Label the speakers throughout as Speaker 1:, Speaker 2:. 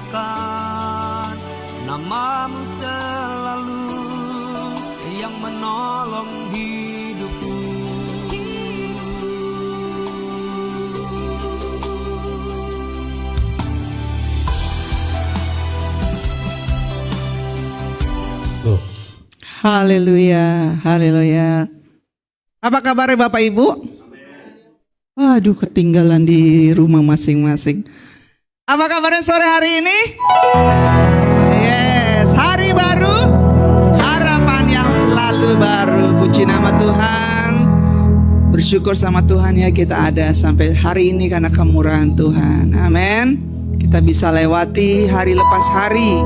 Speaker 1: muliakan namamu selalu yang menolong hidupku.
Speaker 2: Haleluya, haleluya. Apa kabarnya Bapak Ibu? Waduh, ketinggalan di rumah masing-masing. Apa kabarnya sore hari ini? Yes, hari baru, harapan yang selalu baru. Puji nama Tuhan. Bersyukur sama Tuhan ya kita ada sampai hari ini karena kemurahan Tuhan. Amin. Kita bisa lewati hari lepas hari.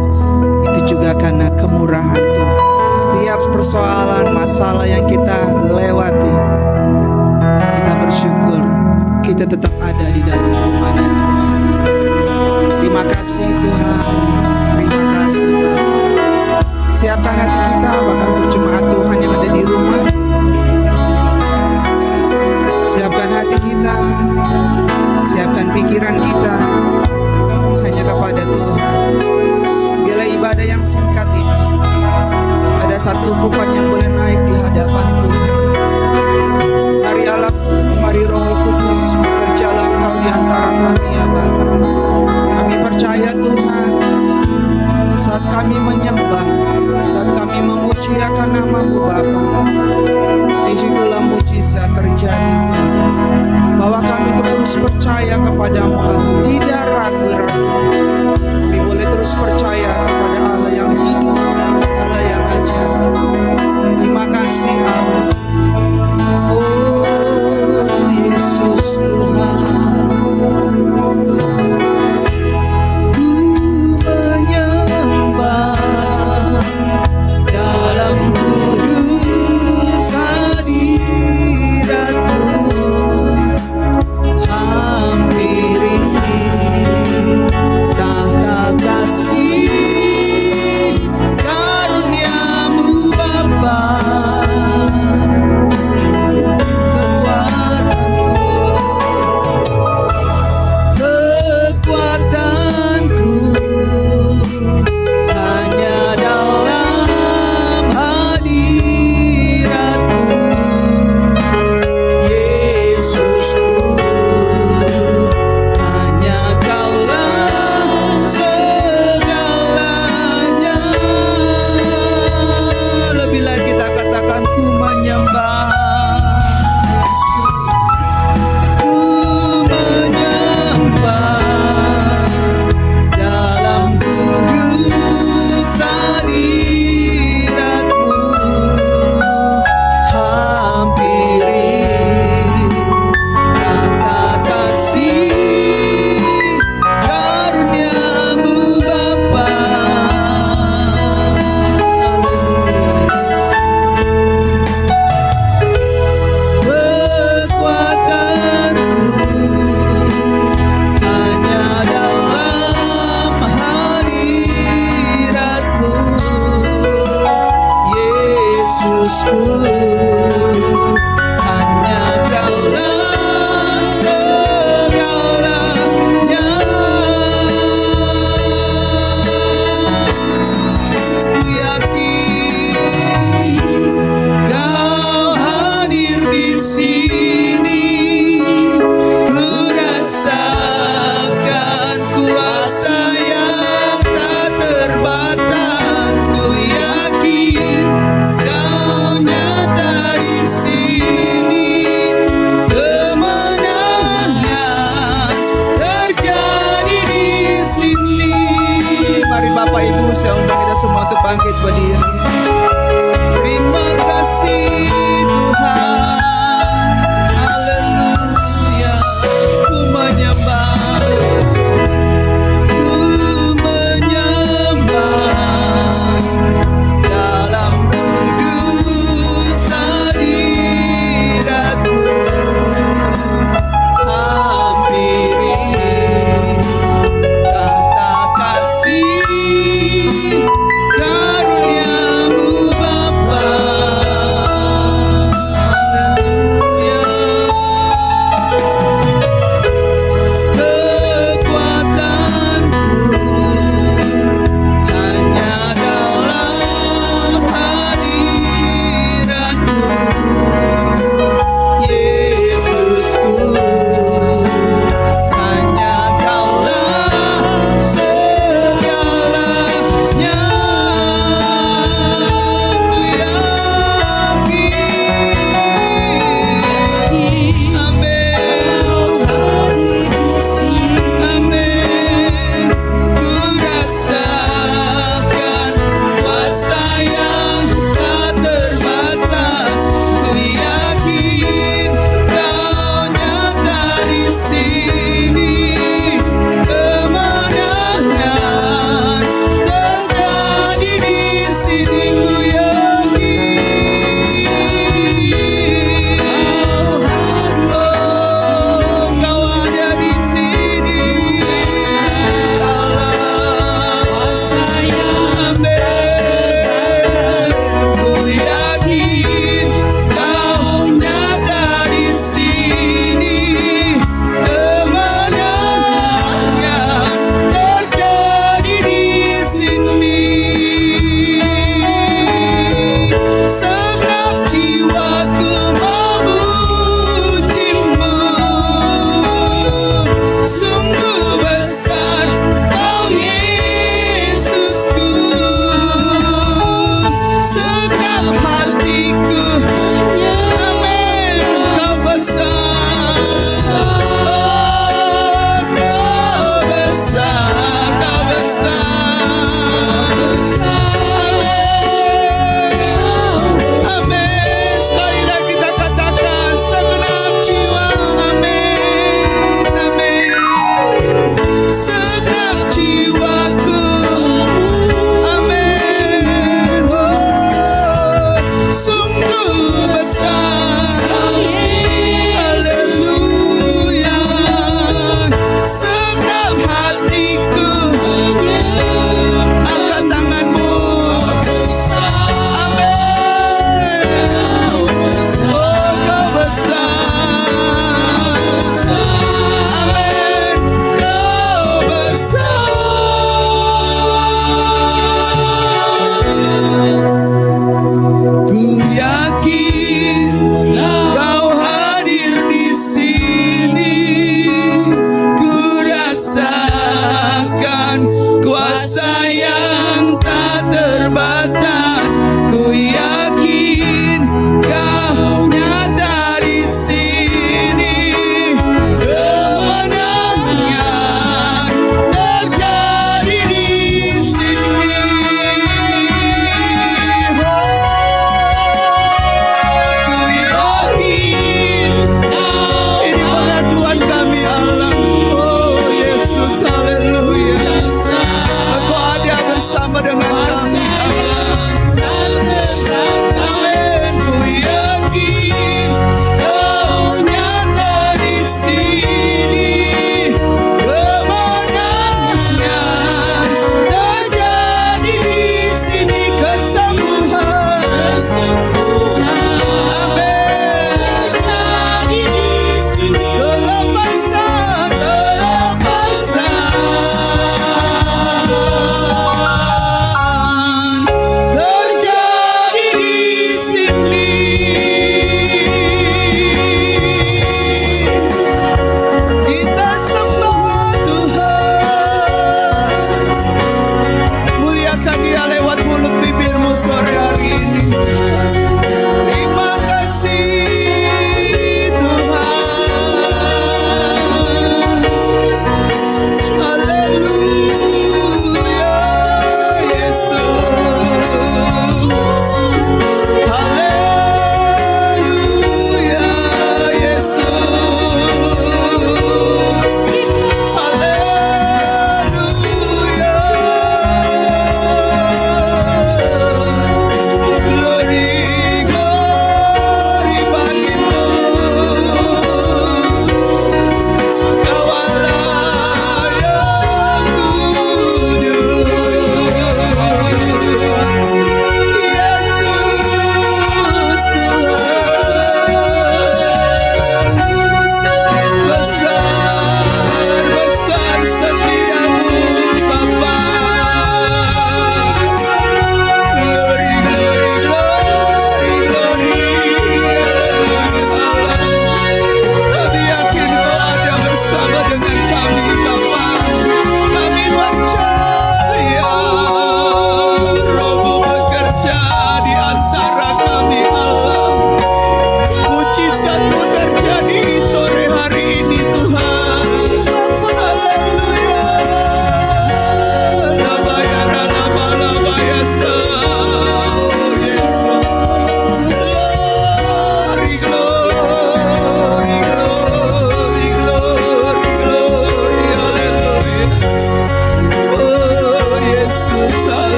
Speaker 2: Itu juga karena kemurahan Tuhan. Setiap persoalan, masalah yang kita lewati, kita bersyukur kita tetap ada di dalam rumahnya Tuhan. Terima kasih Tuhan, terima kasih Bapak. Siapkan hati kita, bahkan untuk jemaat Tuhan yang ada di rumah. Siapkan hati kita, siapkan pikiran kita hanya kepada Tuhan. Bila ibadah yang singkat ini ada satu ungkapan yang boleh naik di hadapan Tuhan. Mari Allah, mari Roh Kudus, bekerjalah Engkau di antara kami ya Bapa. Kami percaya Tuhan, saat kami menyembah, saat kami memuji akan nama-Mu Bapa, disitulah mujizat terjadi Tuhan. Bahwa kami terus percaya kepada-Mu Allah, tidak ragu-ragu. Kami boleh terus percaya kepada Allah yang hidup, Allah yang ajaib. Terima kasih Allah. Oh Yesus Tuhan, ku menyembah dalam kudus hadirat-Mu. Hampiri tahta kasih karunia-Mu Bapa.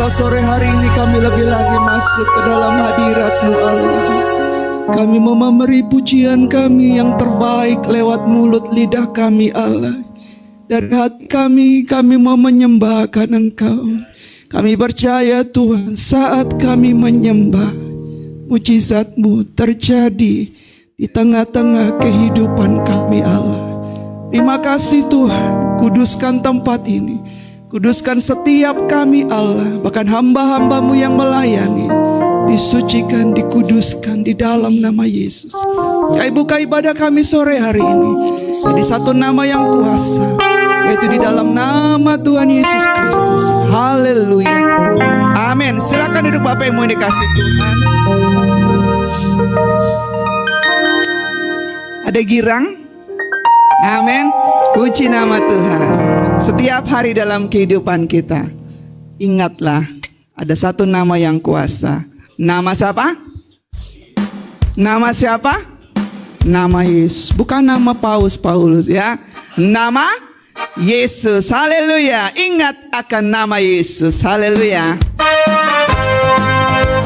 Speaker 2: Biarlah sore hari ini kami lebih lagi masuk ke dalam hadirat-Mu Allah. Kami mau memberi pujian kami yang terbaik lewat mulut lidah kami Allah. Dari hati kami mau menyembahkan Engkau. Kami percaya Tuhan, saat kami menyembah, mujizat-Mu terjadi di tengah-tengah kehidupan kami Allah. Terima kasih Tuhan, kuduskan tempat ini, kuduskan setiap kami Allah, bahkan hamba-hamba-Mu yang melayani. Disucikan, dikuduskan di dalam nama Yesus. Kami buka ibadah kami sore hari ini di satu nama yang kuasa, yaitu di dalam nama Tuhan Yesus Kristus. Haleluya. Amin. Silakan duduk Bapak yang mau dikasih Tuhan. Ada girang? Amin. Puji nama Tuhan. Setiap hari dalam kehidupan kita, ingatlah ada satu nama yang kuasa. Nama siapa? Nama siapa? Nama Yesus. Bukan nama Paulus ya. Nama Yesus. Haleluya. Ingat akan nama Yesus. Haleluya.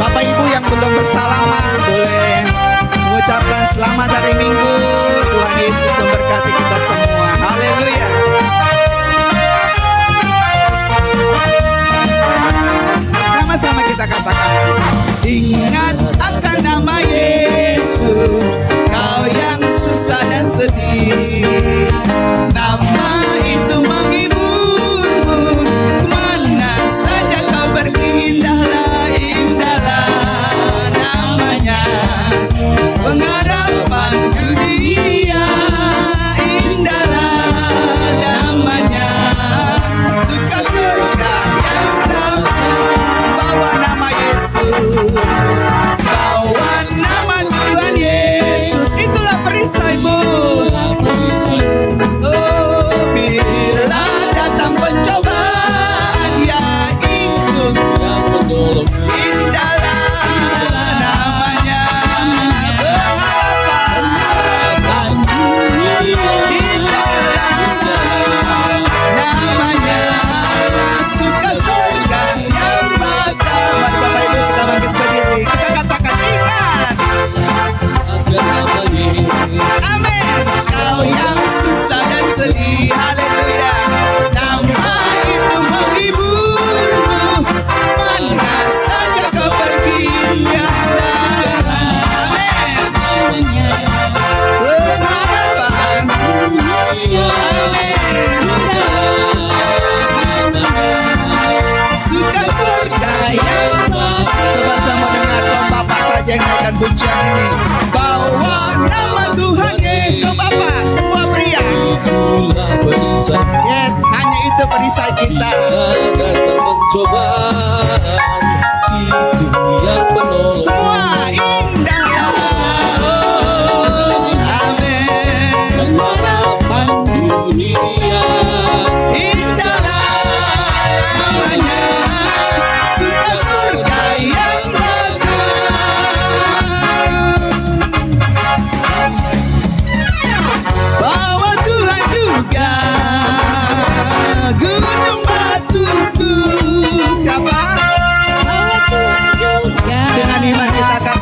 Speaker 2: Bapak Ibu yang belum bersalaman boleh mengucapkan selamat hari Minggu. Tuhan Yesus memberkati kita semua. Haleluya. Sama-sama kita katakan, ingat akan nama Yesus, kau yang susah dan sedih. Nama itu menghiburmu, kemana saja kau pergi. Indahlah, indahlah namanya, pengharapan dunia. Indahlah namanya, suka surga yang bawa nama Yesus, bawa nama Tuhan Yesus. Itulah perisaimu. Oh, bila datang pencobaan, ya ikut indahlah namanya, pengharapan indahlah namanya, suka surga yang bakal. Bapak Ibu kita bangkit berdiri, kita katakan ingat. Amin. Kau yang susah dan sedih, haleluya. Nama itu menghiburmu, mana saja kau pergi. Amin. Pengharapan. Amin. Suka surga yang sama-sama dengarkan Bapak saja yang akan pujian ini. Bawa nama Tuhan Yesus. Kau Bapak, semua pria. Yes, hanya itu perisai kita. Semua indahlah. Amin. Indahlah namanya, suka surga yang bawa Tuhan juga gunung batuku. Siapa? Dengan iman kita akan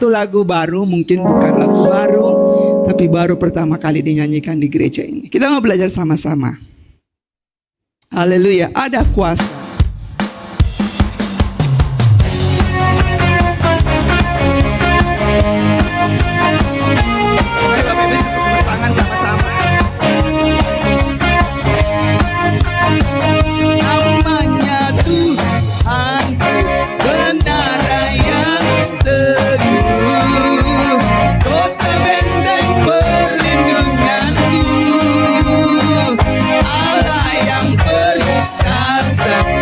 Speaker 2: satu lagu baru, mungkin bukan lagu baru, tapi baru pertama kali dinyanyikan di gereja ini. Kita mau belajar sama-sama. Haleluya, ada kuasa. Mari Bapak Ibu tepuk tangan sama-sama. Namanya Tuhan, bendera yang teguh, kota benteng perlindunganku, Allah yang perkasa.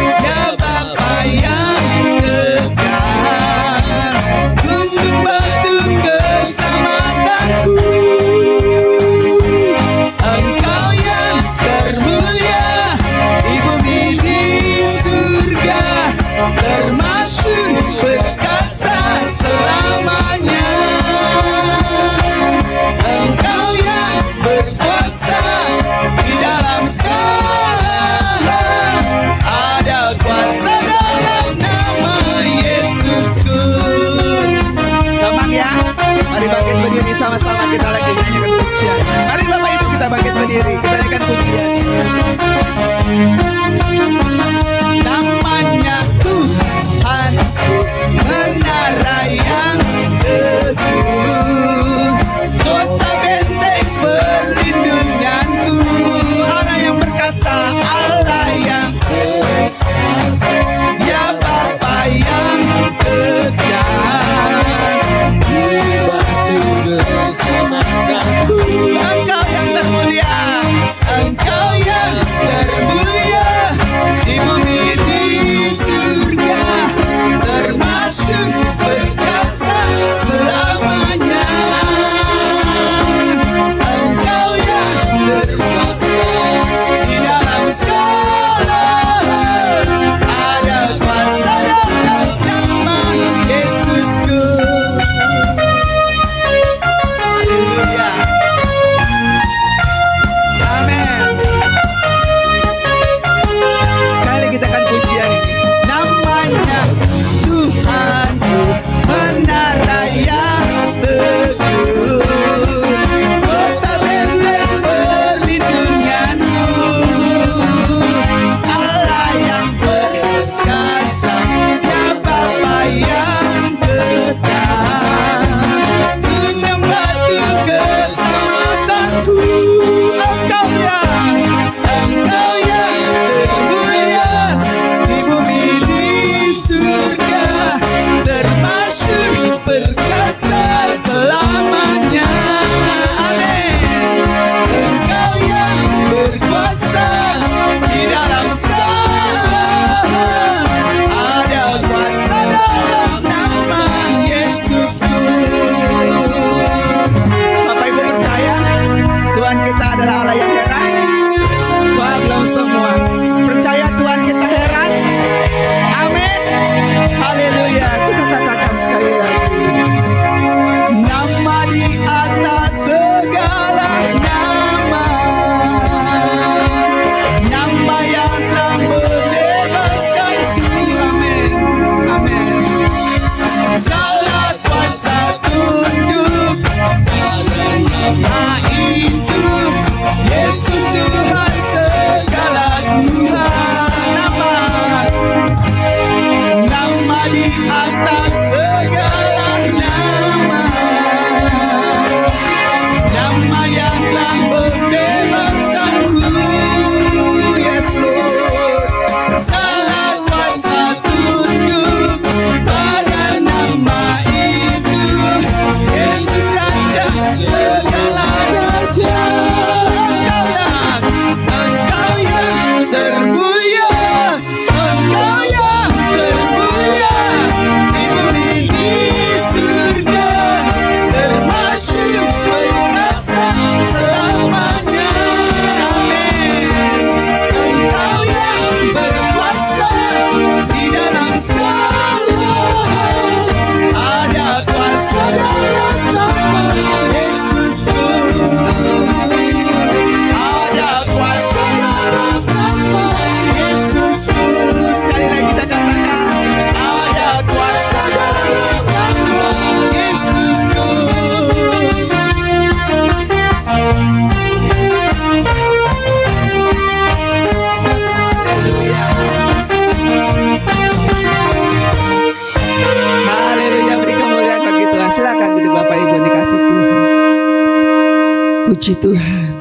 Speaker 2: Puji Tuhan.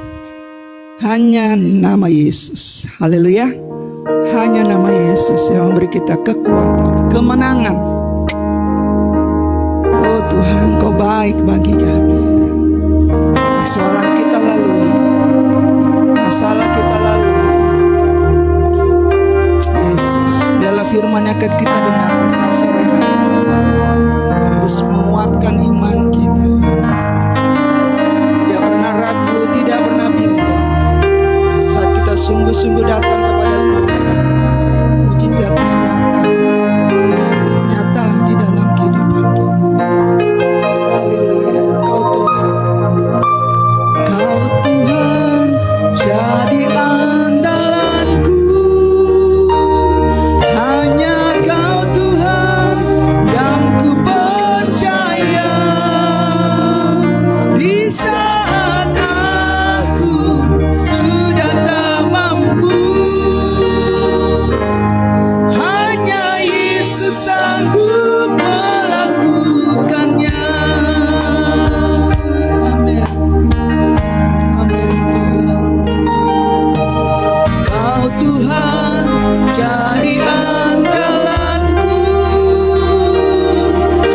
Speaker 2: Hanya nama Yesus. Haleluya. Hanya nama Yesus yang memberi kita kekuatan, kemenangan. Oh Tuhan, Kau baik bagi kami. Persoalan kita lalui, masalah kita lalui. Yesus, biarlah firman yang akan kita dengar saat sore hari terus menguatkan iman kita. Tidak pernah ragu, tidak pernah bimbang. Saat kita sungguh-sungguh datang kepada Tuhan, mujizatnya nyata di dalam kehidupan kita. Haleluya, Kau Tuhan, Kau Tuhan jadi andalanku. Hanya Kau Tuhan yang ku percaya. Di saat aku sudah tak mampu, hanya Yesus sanggup melakukannya. Amin. Amin Tuhan. Kau Tuhan jadi andalanku.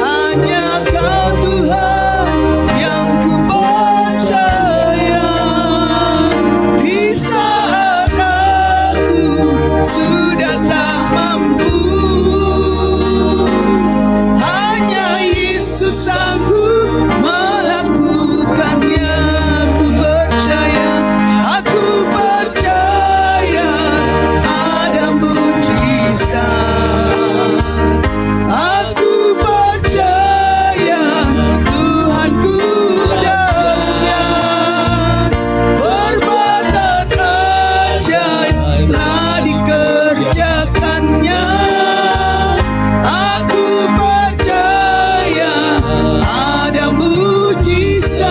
Speaker 2: Hanya Kau Tuhan yang ku percaya. Di saat aku sudah tak mampu, hanya Yesus sanggup melakukannya. Aku percaya ada mujizat. Aku percaya Tuhanku dahsyat. Perbuatan ajaib telah dikerjakannya. Aku percaya ada mujizat.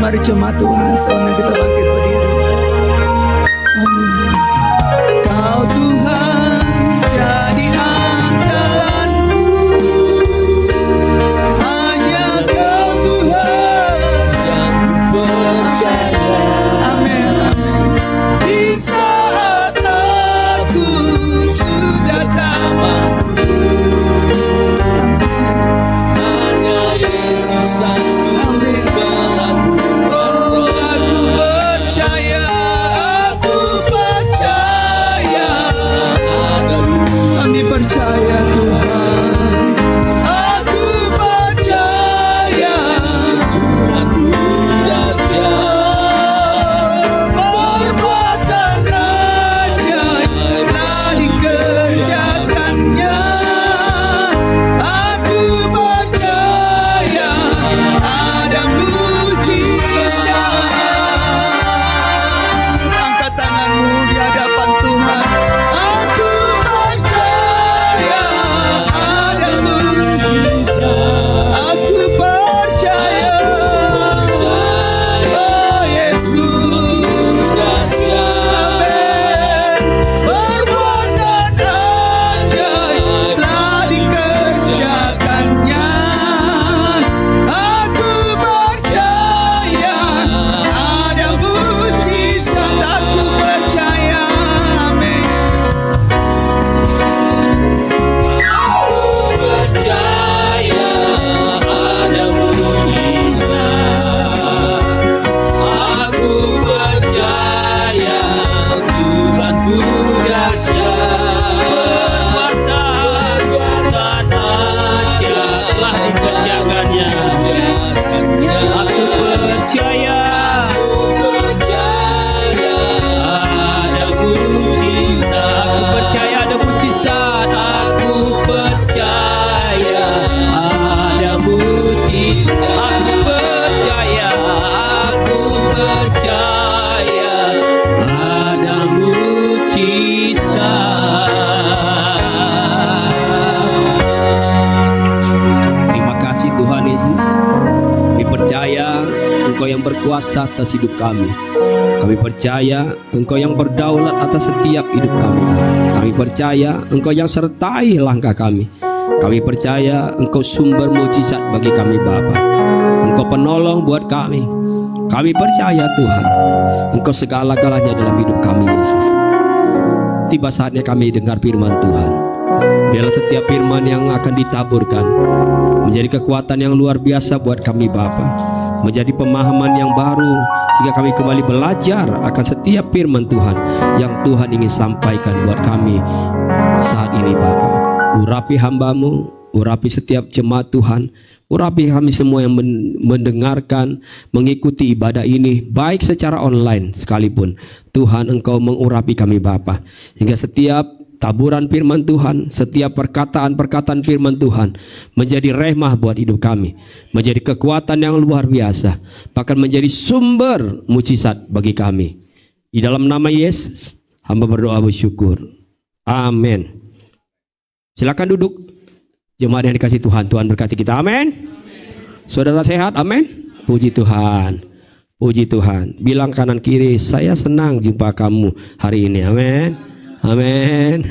Speaker 2: Mari jemaat Tuhan, sebelum kita bangkit berdiri. Amin. Kau Tuhan jadi andalanku. Hanya Kau Tuhan yang ku percaya. Amin, amin. Di saat aku sudah tak mampu, hanya Yesus sanggup melakukan. Oh, aku percaya, kami percaya Tuhan. Aku percaya Tuhanku dahsyat. Perbuatan ajaib telah dikerjakannya. Aku percaya ada mujizat. Angkat tanganmu di hadapan Tuhan. Aku percaya ada mujizat. Aku percaya, oh Yesus. Amin. Perbuatan ajaib telah dikerjakannya. Aku percaya ada mujizat. Aku percaya. Amin. Aku percaya ada mujizat. Aku percaya Tuhanku dahsyat. Perbuatan ajaib telah dikerjakannya. Aku percaya ada mujizat. Aku percaya ada mujizat. Aku percaya ada mujizat. Aku percaya ada mujizat. Terima kasih Tuhan Yesus. Kami percaya Engkau yang berkuasa atas hidup kami. Kami percaya Engkau yang berdaulat atas setiap hidup kami. Kami percaya Engkau yang sertai langkah kami. Kami percaya Engkau sumber mujizat bagi kami Bapa. Engkau penolong buat kami.
Speaker 3: Kami percaya Tuhan, Engkau segala-galanya dalam hidup kami Yesus. Tiba saatnya kami dengar firman Tuhan. Biarlah setiap firman yang akan ditaburkan menjadi kekuatan yang luar biasa buat kami Bapa, menjadi pemahaman yang baru, sehingga kami kembali belajar akan setiap firman Tuhan yang Tuhan ingin sampaikan buat kami saat ini Bapa. Urapi hamba-Mu, urapi setiap jemaat Tuhan, urapi kami semua yang mendengarkan, mengikuti ibadah ini, baik secara online sekalipun. Tuhan, Engkau mengurapi kami Bapa, hingga setiap taburan firman Tuhan, setiap perkataan-perkataan firman Tuhan menjadi rehmah buat hidup kami, menjadi kekuatan yang luar biasa, bahkan menjadi sumber mujizat bagi kami. Di dalam nama Yesus, hamba berdoa bersyukur. Amin. Silakan duduk. Jemaat yang dikasih Tuhan, Tuhan berkati kita. Amin. Saudara sehat? Amin. Puji Tuhan. Puji Tuhan. Bilang kanan kiri, saya senang jumpa kamu hari ini. Amin. Amin.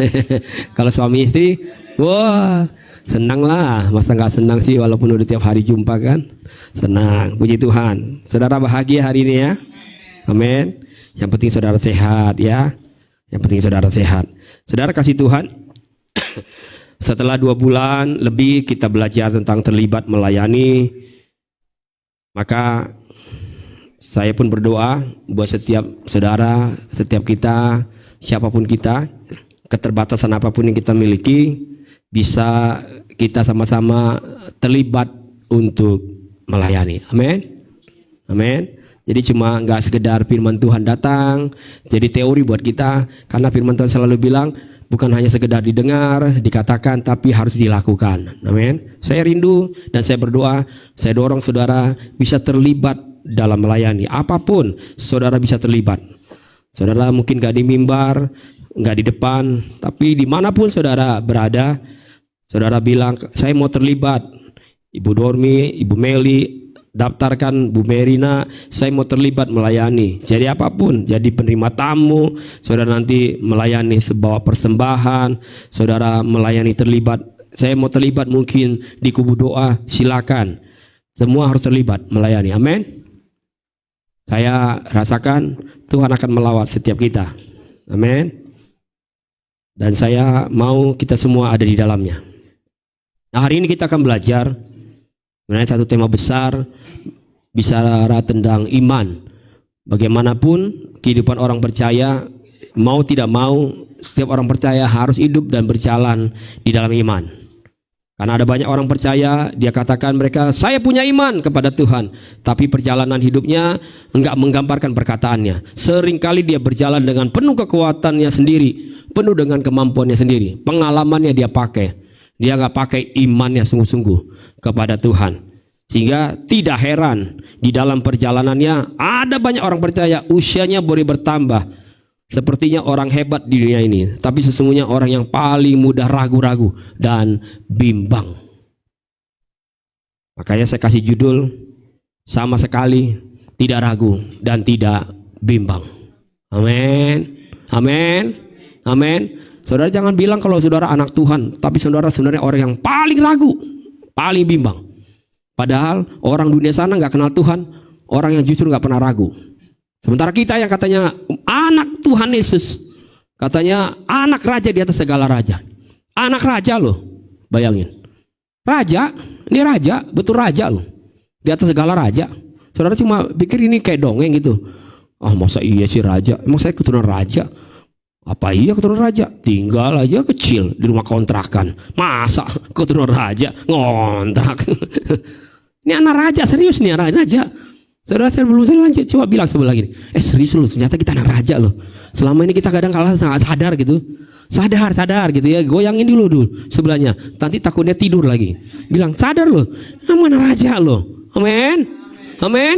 Speaker 3: Kalau suami istri, wah, senang lah. Masa nggak senang sih walaupun udah tiap hari jumpa kan? Senang. Puji Tuhan. Saudara bahagia hari ini ya. Amin. Yang penting saudara sehat ya. Yang penting saudara sehat. Saudara kasih Tuhan. Setelah 2 bulan lebih kita belajar tentang terlibat melayani, maka saya pun berdoa buat setiap saudara, setiap kita, siapapun kita, keterbatasan apapun yang kita miliki, bisa kita sama-sama terlibat untuk melayani. Amin. Amin. Jadi cuma nggak sekedar firman Tuhan datang jadi teori buat kita, karena firman Tuhan selalu bilang bukan hanya sekedar didengar, dikatakan, tapi harus dilakukan. Amin. Saya rindu dan saya berdoa, saya dorong saudara bisa terlibat dalam melayani. Apapun saudara bisa terlibat. Saudara mungkin gak di mimbar, gak di depan, tapi dimanapun saudara berada, saudara bilang, saya mau terlibat. Ibu Dormi, Ibu Meli, daftarkan Bu Merina, saya mau terlibat melayani. Jadi apapun, jadi penerima tamu, saudara nanti melayani sebawa persembahan, saudara melayani terlibat. Saya mau terlibat mungkin di kubu doa, silakan. Semua harus terlibat melayani. Amin. Saya rasakan Tuhan akan melawat setiap kita. Amin. Dan saya mau kita semua ada di dalamnya. Nah, hari ini kita akan belajar mengenai satu tema besar, bicara tentang iman. Bagaimanapun kehidupan orang percaya, mau tidak mau, setiap orang percaya harus hidup dan berjalan di dalam iman. Karena ada banyak orang percaya, dia katakan mereka, saya punya iman kepada Tuhan, tapi perjalanan hidupnya enggak menggambarkan perkataannya. Seringkali dia berjalan dengan penuh kekuatannya sendiri, penuh dengan kemampuannya sendiri, pengalamannya dia pakai. Dia enggak pakai imannya sungguh-sungguh kepada Tuhan. Sehingga tidak heran di dalam perjalanannya ada banyak orang percaya usianya boleh bertambah, sepertinya orang hebat di dunia ini, tapi sesungguhnya orang yang paling mudah ragu-ragu dan bimbang. Makanya saya kasih judul, sama sekali tidak ragu dan tidak bimbang. Amin. Amin. Amin. Saudara jangan bilang kalau saudara anak Tuhan, tapi saudara sebenarnya orang yang paling ragu, paling bimbang. Padahal orang dunia sana gak kenal Tuhan, orang yang justru gak pernah ragu. Sementara kita yang katanya anak Tuhan Yesus, katanya anak raja di atas segala raja. Anak raja loh, bayangin. Raja, ini raja, betul raja loh. Di atas segala raja. Saudara cuma pikir ini kayak dongeng gitu. Ah, masa iya sih raja? Emang saya keturunan raja? Apa iya keturunan raja? Tinggal aja kecil di rumah kontrakan. Masa keturunan raja ngontrak? Ini anak raja, serius nih anak raja. Saudara, saya belum saya lanjut, coba bilang sebelah gini. Serius loh, ternyata kita anak raja loh. Selama ini kita kadang kala sangat sadar gitu. Sadar gitu ya. Goyangin dulu sebelahnya. Nanti takutnya tidur lagi. Bilang, sadar loh, kamu anak raja loh. Amin. Amin.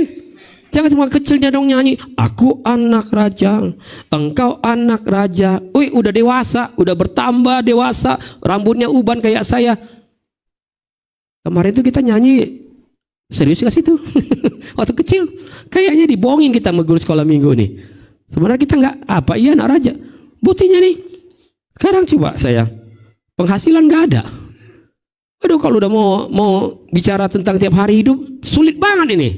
Speaker 3: Jangan cuma kecilnya dong nyanyi. Aku anak raja, engkau anak raja. Wih, udah dewasa, udah bertambah dewasa. Rambutnya uban kayak saya. Kemarin itu kita nyanyi. Serius gak sih itu? Waktu kecil kayaknya dibohongin kita sama guru sekolah minggu nih. Sebenarnya kita nggak apa iya anak raja. Buktinya nih sekarang coba saya penghasilan nggak ada. Aduh, kalau udah mau bicara tentang tiap hari hidup sulit banget ini.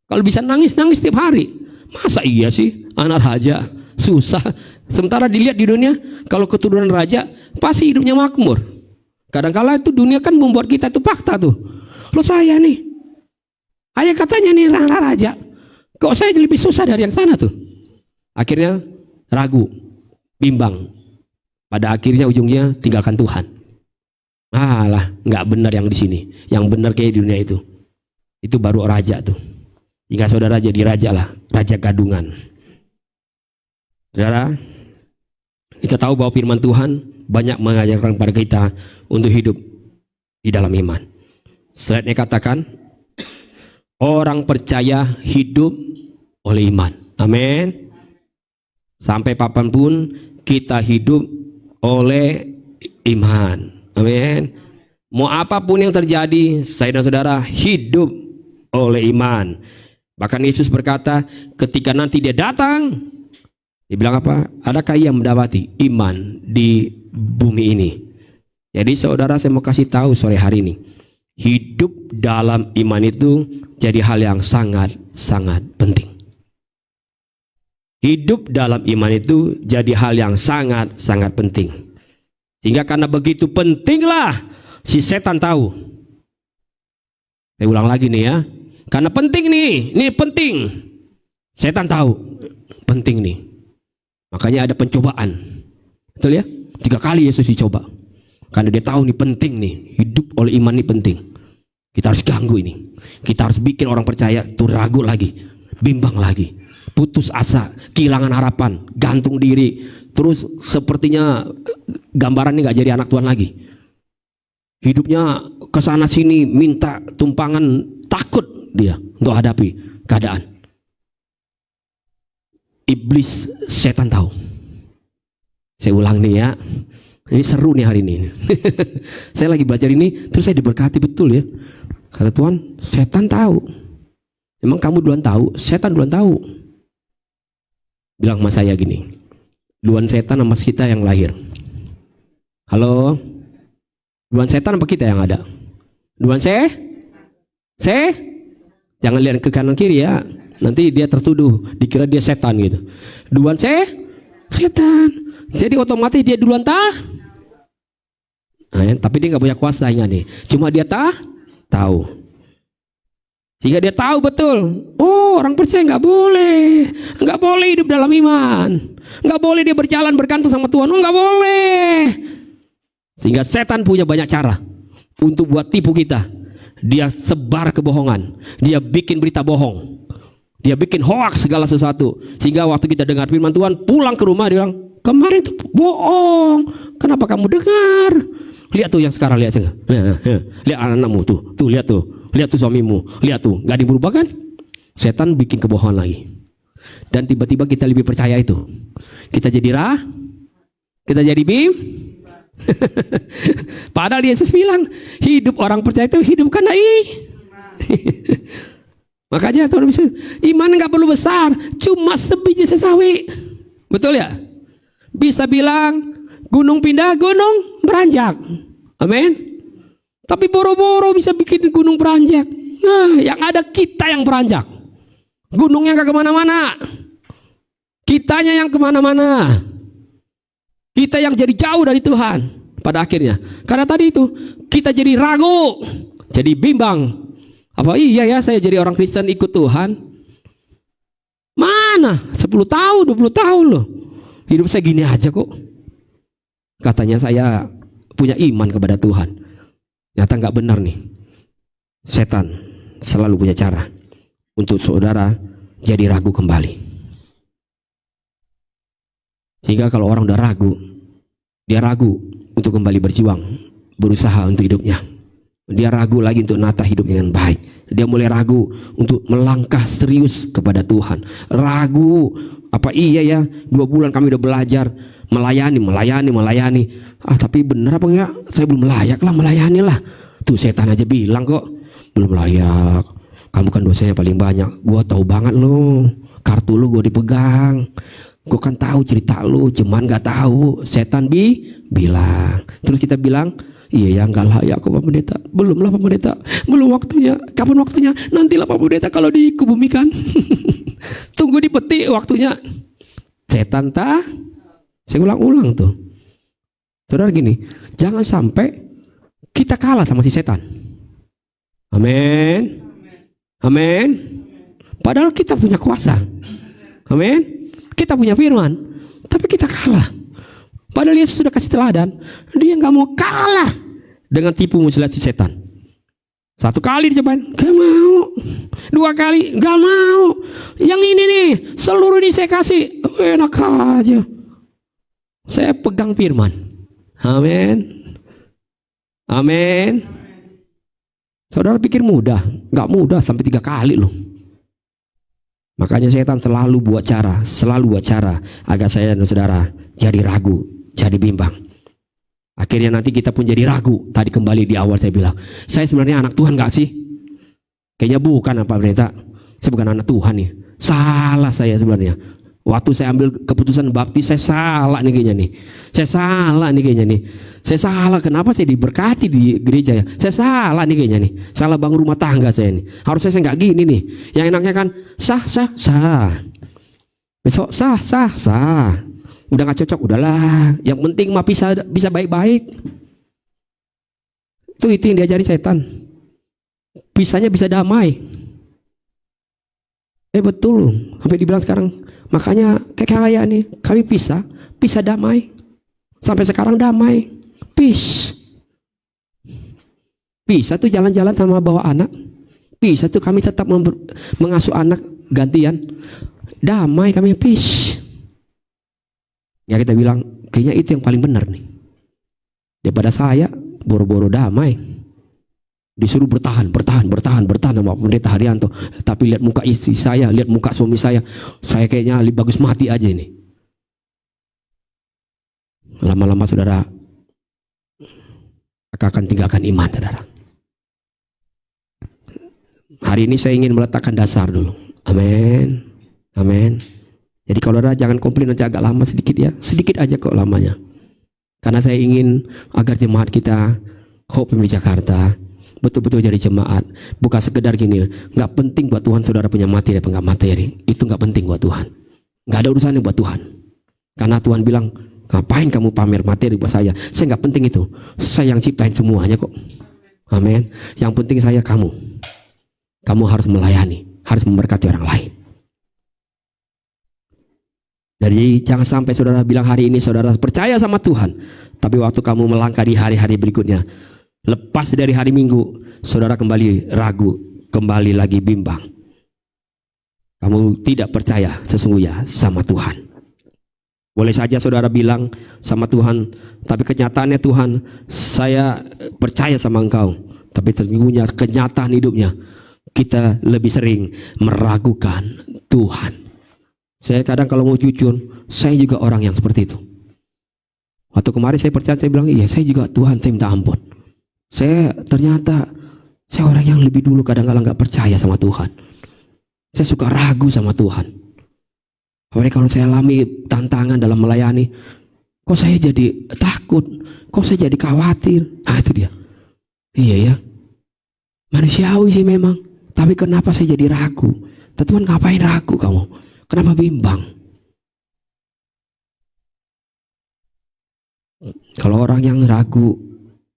Speaker 3: Kalau bisa nangis setiap hari. Masa iya sih anak raja susah? Sementara dilihat di dunia, kalau keturunan raja pasti hidupnya makmur. Kadang-kala itu dunia kan membuat kita itu fakta tuh. Lo saya nih, ayah katanya nih anak raja, kok saya lebih susah dari yang sana tuh? Akhirnya ragu, bimbang. Pada akhirnya ujungnya tinggalkan Tuhan. Alah, nggak benar yang di sini. Yang benar kayak di dunia itu. Itu baru raja tuh. Jika saudara jadi raja lah, raja gadungan. Saudara, kita tahu bahwa firman Tuhan banyak mengajarkan kepada kita untuk hidup di dalam iman. Slide-nya katakan, orang percaya hidup oleh iman. Amin. Sampai kapanpun kita hidup oleh iman. Amin. Mau apapun yang terjadi, saya dan saudara hidup oleh iman. Bahkan Yesus berkata, ketika nanti dia datang, dia bilang apa? Adakah ia mendapati iman di bumi ini? Jadi saudara, saya mau kasih tahu sore hari ini, hidup dalam iman itu jadi hal yang sangat penting. Hidup dalam iman itu jadi hal yang sangat penting. Sehingga karena begitu pentinglah si setan tahu. Saya ulang lagi nih ya. Karena penting nih, ini penting. Setan tahu, penting nih. Makanya ada pencobaan. Betul ya? 3 kali Yesus dicoba. Karena dia tahu nih penting nih, hidup oleh iman ini penting. Kita harus ganggu ini. Kita harus bikin orang percaya tuh ragu lagi, bimbang lagi, putus asa, kehilangan harapan, gantung diri. Terus sepertinya gambarannya gak jadi anak Tuhan lagi. Hidupnya kesana sini minta tumpangan, takut dia untuk hadapi keadaan. Iblis, setan tahu. Saya ulang nih ya. Ini seru nih hari ini. Saya lagi belajar ini, terus saya diberkati betul ya. Kata Tuhan, setan tahu. Emang kamu duluan tahu? Setan duluan tahu. Bilang sama saya gini, duluan setan sama kita yang lahir. Halo? Duluan setan apa kita yang ada? Duluan jangan lihat ke kanan kiri ya. Nanti dia tertuduh, dikira dia setan gitu. Duluan setan. Jadi otomatis dia duluan nah, ya, tapi dia nggak punya kuasa nih. Cuma dia tahu. Sehingga dia tahu betul. Oh, orang percaya nggak boleh hidup dalam iman. Nggak boleh dia berjalan bergantung sama Tuhan. Oh, nggak boleh. Sehingga setan punya banyak cara untuk buat tipu kita. Dia sebar kebohongan, dia bikin berita bohong, dia bikin hoaks segala sesuatu. Sehingga waktu kita dengar firman Tuhan, pulang ke rumah dia bilang, kemarin itu bohong, kenapa kamu dengar? Lihat tuh yang sekarang, lihat anak-anakmu tuh lihat tuh suamimu, lihat tuh, gak ada yang berubah kan? Setan bikin kebohongan lagi. Dan tiba-tiba kita lebih percaya itu. Kita jadi kita jadi padahal Yesus bilang hidup orang percaya itu hidup karena makanya Tuhan bisa, iman gak perlu besar, cuma sebiji sesawi. Betul ya? Bisa bilang gunung pindah, gunung beranjak. Amin. Tapi boro-boro bisa bikin gunung beranjak. Nah, yang ada kita yang beranjak, gunungnya gak kemana-mana, kitanya yang kemana-mana. Kita yang jadi jauh dari Tuhan pada akhirnya. Karena tadi itu kita jadi ragu, jadi bimbang. Apa iya ya saya jadi orang Kristen ikut Tuhan? Mana 10 tahun 20 tahun loh, hidup saya gini aja kok. Katanya saya punya iman kepada Tuhan. Nyata gak benar nih. Setan selalu punya cara untuk saudara jadi ragu kembali. Sehingga kalau orang udah ragu, dia ragu untuk kembali berjuang, berusaha untuk hidupnya. Dia ragu lagi untuk menata hidupnya dengan baik. Dia mulai ragu untuk melangkah serius kepada Tuhan. Ragu, apa iya ya 2 bulan kami udah belajar melayani. Tapi bener apa enggak? Saya belum layak lah melayani lah. Tuh setan aja bilang kok belum layak. Kamu kan dosanya paling banyak. Gua tahu banget lo, kartu lo gua dipegang. Gue kan tahu cerita lu, cuman gak tahu. Setan bilang. Terus kita bilang, Iya ya, enggak layak kok Pak Pendeta. Belum lah Pak Pendeta, belum waktunya. Kapan waktunya? Nantilah Pak Pendeta kalau dikebumikan. Tunggu dipetik waktunya. Setan tak? Saya ulang-ulang tuh. Saudara gini, jangan sampai kita kalah sama si setan. Amin. Amin. Padahal kita punya kuasa. Amin. Kita punya firman, tapi kita kalah. Padahal Yesus sudah kasih teladan. Dia nggak mau kalah dengan tipu muslihat si setan. 1 kali dicobain, gak mau. 2 kali, gak mau. Yang ini nih, seluruh ini saya kasih. Enak aja. Saya pegang firman. Amin. Amin. Saudara pikir mudah? Gak mudah sampai 3 kali loh. Makanya setan selalu buat cara agar saya dan saudara jadi ragu, jadi bimbang. Akhirnya nanti kita pun jadi ragu. Tadi kembali di awal saya bilang, saya sebenarnya anak Tuhan gak sih? Kayaknya bukan Pak Pendeta. Saya bukan anak Tuhan nih. Salah saya sebenarnya. Waktu saya ambil keputusan baptis, saya salah nih kayaknya nih. Saya salah nih kayaknya nih. Saya salah, kenapa saya diberkati di gereja ya? Saya salah nih kayaknya nih. Salah bangun rumah tangga saya nih. Harusnya saya nggak gini nih. Yang enaknya kan sah. Besok sah. Udah nggak cocok, udahlah. Yang penting mah bisa baik-baik. Itu yang diajarin setan. Bisanya bisa damai. Betul. Sampai dibilang sekarang. Makanya kayak nih, kami bisa damai. Sampai sekarang damai. Peace. Bisa tuh jalan-jalan sama bawa anak. Bisa tuh kami tetap mengasuh anak gantian. Damai kami, peace. Ya kita bilang, kayaknya itu yang paling benar nih. Daripada saya boro-boro damai. Disuruh bertahan sama Pendeta Haryanto. Tapi lihat muka istri saya, lihat muka suami saya kayaknya lebih bagus mati aja ini. Lama-lama saudara akan tinggalkan iman, saudara. Hari ini saya ingin meletakkan dasar dulu. Amin. Amin. Jadi kalau saudara jangan komplain nanti agak lama sedikit ya. Sedikit aja kok lamanya. Karena saya ingin agar jemaat kita Hope Family Jakarta betul-betul jadi jemaat, bukan sekedar gini. Nggak penting buat Tuhan saudara punya materi apa nggak materi, itu nggak penting buat Tuhan. Nggak ada urusannya buat Tuhan. Karena Tuhan bilang, ngapain kamu pamer materi buat saya? Saya nggak penting itu. Saya yang ciptain semuanya kok. Amin. Yang penting saya kamu. Kamu harus melayani, harus memberkati orang lain. Jadi jangan sampai saudara bilang hari ini saudara percaya sama Tuhan, tapi waktu kamu melangkah di hari-hari berikutnya, lepas dari hari Minggu, saudara kembali ragu, kembali lagi bimbang. Kamu tidak percaya sesungguhnya sama Tuhan. Boleh saja saudara bilang sama Tuhan, tapi kenyataannya Tuhan, saya percaya sama Engkau. Tapi sesungguhnya kenyataan hidupnya, kita lebih sering meragukan Tuhan. Saya kadang kalau mau jujur, saya juga orang yang seperti itu. Waktu kemarin saya percaya, saya bilang, iya saya juga Tuhan, saya minta ampun. Ternyata saya orang yang lebih dulu kadang-kadang gak percaya sama Tuhan. Saya suka ragu sama Tuhan. Apalagi kalau saya alami tantangan dalam melayani, kok saya jadi takut, kok saya jadi khawatir. Itu dia. Iya ya, manusiawi sih memang. Tapi kenapa saya jadi ragu? Tuhan ngapain ragu kamu? Kenapa bimbang? Kalau orang yang ragu,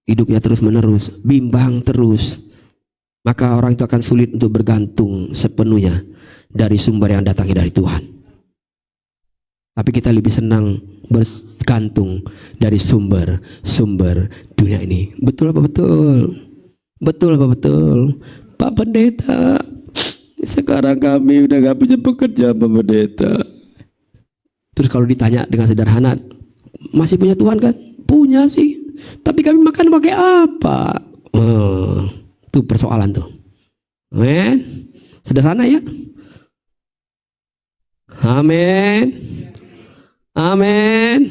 Speaker 3: hidupnya terus menerus, bimbang terus, maka orang itu akan sulit untuk bergantung sepenuhnya dari sumber yang datangnya dari Tuhan. Tapi kita lebih senang bergantung dari sumber dunia ini. Betul apa betul? Betul apa betul? Pak Pendeta, sekarang kami udah gak punya pekerjaan Pak Pendeta. Terus kalau ditanya dengan sederhana, masih punya Tuhan kan? Punya sih. Tapi kami makan pakai apa? Itu persoalan tuh. Amin. Sederhana ya. Amin. Amin.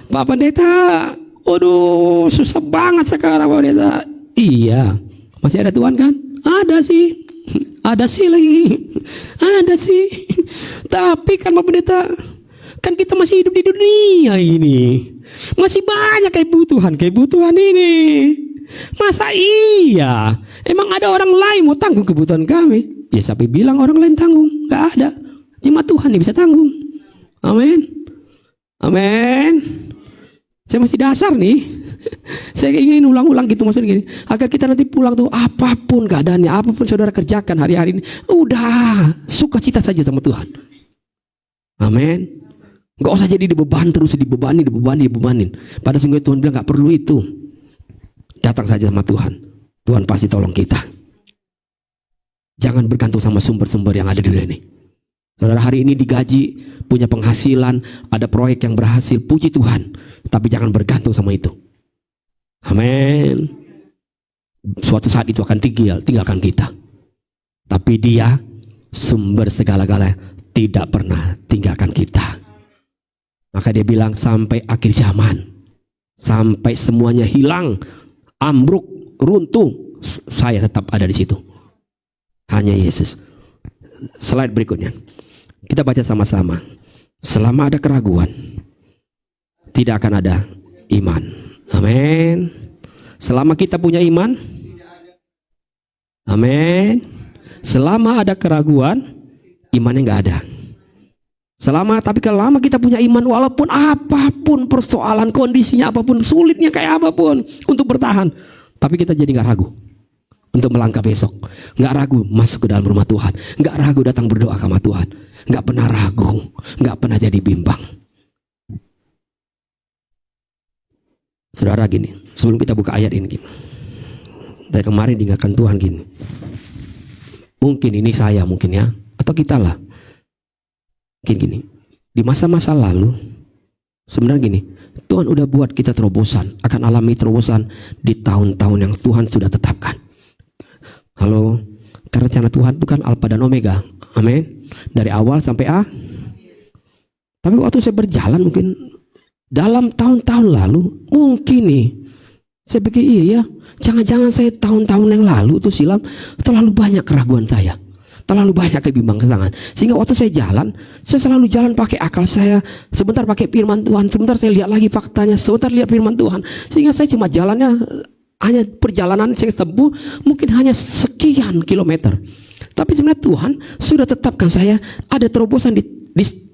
Speaker 3: Pak Pendeta, waduh susah banget sekarang Pak Pendeta. Iya, masih ada Tuhan kan? Ada sih. Ada sih lagi. Ada sih. Tapi kan Pak Pendeta, kan kita masih hidup di dunia ini. Masih banyak kebutuhan ini. Masa iya? Emang ada orang lain mau tanggung kebutuhan kami? Ya siapa bilang orang lain tanggung? Gak ada. Cuma Tuhan yang bisa tanggung. Amin. Amin. Saya masih dasar nih. Saya ingin ulang-ulang gitu maksudnya gini. Agar kita nanti pulang tuh apapun keadaannya, apapun saudara kerjakan hari-hari ini, udah sukacita saja sama Tuhan. Amin. Gak usah jadi dibeban terus, dibebanin. Pada sungguh Tuhan bilang gak perlu itu. Datang saja sama Tuhan. Tuhan pasti tolong kita. Jangan bergantung sama sumber-sumber yang ada di dunia ini. Saudara hari ini digaji, punya penghasilan, ada proyek yang berhasil, puji Tuhan. Tapi jangan bergantung sama itu. Amin. Suatu saat itu akan tinggalkan kita. Tapi Dia sumber segala-galanya tidak pernah tinggalkan kita. Maka Dia bilang sampai akhir zaman, sampai semuanya hilang, ambruk, runtuh, saya tetap ada di situ. Hanya Yesus. Slide berikutnya. Kita baca sama-sama. Selama ada keraguan, tidak akan ada iman. Amin. Selama kita punya iman, amin. Selama ada keraguan, imannya nggak ada. Tapi kalau lama kita punya iman, walaupun apapun persoalan, kondisinya apapun, sulitnya kayak apapun untuk bertahan, tapi kita jadi nggak ragu untuk melangkah besok, nggak ragu masuk ke dalam rumah Tuhan, nggak ragu datang berdoa sama Tuhan, nggak pernah ragu, nggak pernah jadi bimbang. Saudara gini, sebelum kita buka ayat ini gini, saya kemarin diingatkan Tuhan gini, mungkin ini saya mungkin ya, atau kita lah, gini, di masa-masa lalu sebenarnya gini, Tuhan udah buat kita terobosan, akan alami terobosan di tahun-tahun yang Tuhan sudah tetapkan. Halo, karena rencana Tuhan itu kan Alfa dan Omega, amin, dari awal sampai akhir. Tapi waktu saya berjalan mungkin dalam tahun-tahun lalu, mungkin nih, saya pikir iya, jangan-jangan saya tahun-tahun yang lalu itu silam terlalu banyak keraguan saya, terlalu banyak kebimbangan, sehingga waktu saya jalan, saya selalu jalan pakai akal saya, sebentar pakai firman Tuhan, sebentar saya lihat lagi faktanya, sebentar lihat firman Tuhan, sehingga saya cuma jalannya hanya perjalanan saya tempuh mungkin hanya sekian kilometer. Tapi sebenarnya Tuhan sudah tetapkan saya ada terobosan di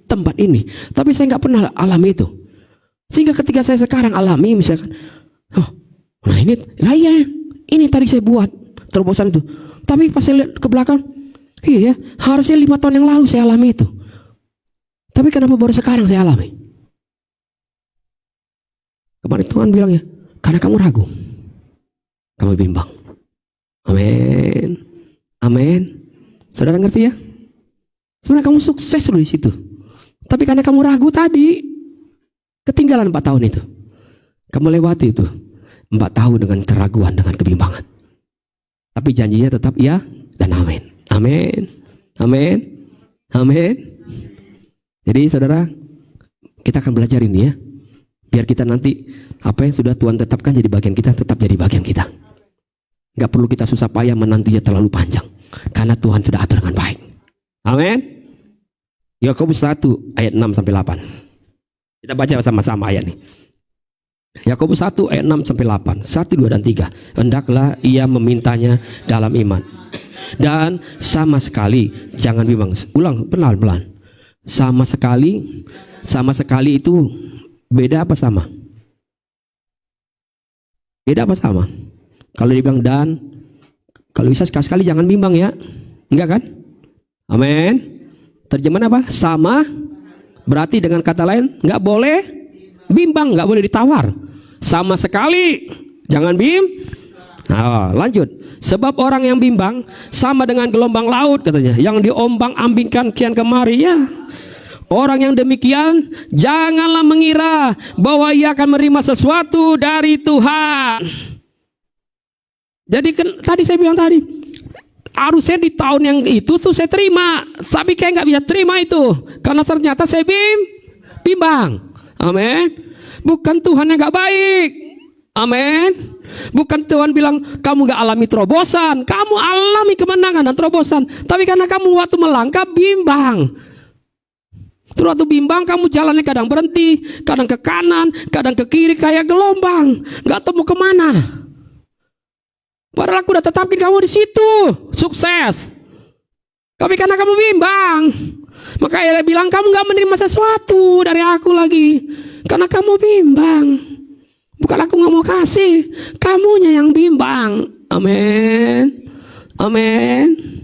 Speaker 3: tempat ini, tapi saya nggak pernah alami itu. Sehingga ketika saya sekarang alami misalkan, oh, nah ini, lah iya, ini tadi saya buat terobosan itu. Tapi pas saya lihat ke belakang, iya, harusnya 5 tahun yang lalu saya alami itu. Tapi kenapa baru sekarang saya alami? Kemarin Tuhan bilang ya, karena kamu ragu, kamu bimbang. Amin, amin. Saudara ngerti ya? Sebenarnya kamu sukses loh di situ. Tapi karena kamu ragu tadi, ketinggalan 4 tahun itu. Kamu lewati itu 4 tahun dengan keraguan, dengan kebimbangan. Tapi janjinya tetap iya dan amin. Amin. Amin. Amin. Jadi saudara, kita akan belajar ini ya. Biar kita nanti apa yang sudah Tuhan tetapkan jadi bagian kita, tetap jadi bagian kita. Gak perlu kita susah payah menantinya terlalu panjang, karena Tuhan sudah atur dengan baik. Amin. Yakobus 1 ayat 6 sampai 8. Kita baca sama-sama ayat ini. Yakobus 1 ayat 6 sampai 8. 1, 2 dan 3. Hendaklah ia memintanya dalam iman, dan sama sekali jangan bimbang. Ulang pelan-pelan. Sama sekali itu beda apa sama? Beda apa sama? Kalau dibilang dan, kalau bisa sekali-sekali jangan bimbang ya. Enggak kan? Amin. Terjemahan apa? Sama. Berarti dengan kata lain, nggak boleh bimbang, nggak boleh ditawar. Sama sekali jangan Nah, lanjut. Sebab orang yang bimbang sama dengan gelombang laut katanya, yang diombang-ambingkan kian kemari ya. Orang yang demikian janganlah mengira bahwa ia akan menerima sesuatu dari Tuhan. Jadi tadi saya bilang tadi, harusnya di tahun yang itu tuh saya terima, tapi kayak nggak bisa terima itu, karena ternyata saya bimbang. Amin. Bukan Tuhan yang nggak baik. Amin. Bukan Tuhan bilang kamu nggak alami terobosan, kamu alami kemenangan dan terobosan, tapi karena kamu waktu melangkah bimbang. Terus waktu bimbang kamu jalannya kadang berhenti, kadang ke kanan, kadang ke kiri kayak gelombang, nggak tahu mau kemana. Padahal aku udah tetapin kamu di situ, sukses. Tapi karena kamu bimbang, makanya dia bilang kamu nggak menerima sesuatu dari aku lagi, karena kamu bimbang. Bukan aku nggak mau kasih, kamunya yang bimbang. Amin, amin.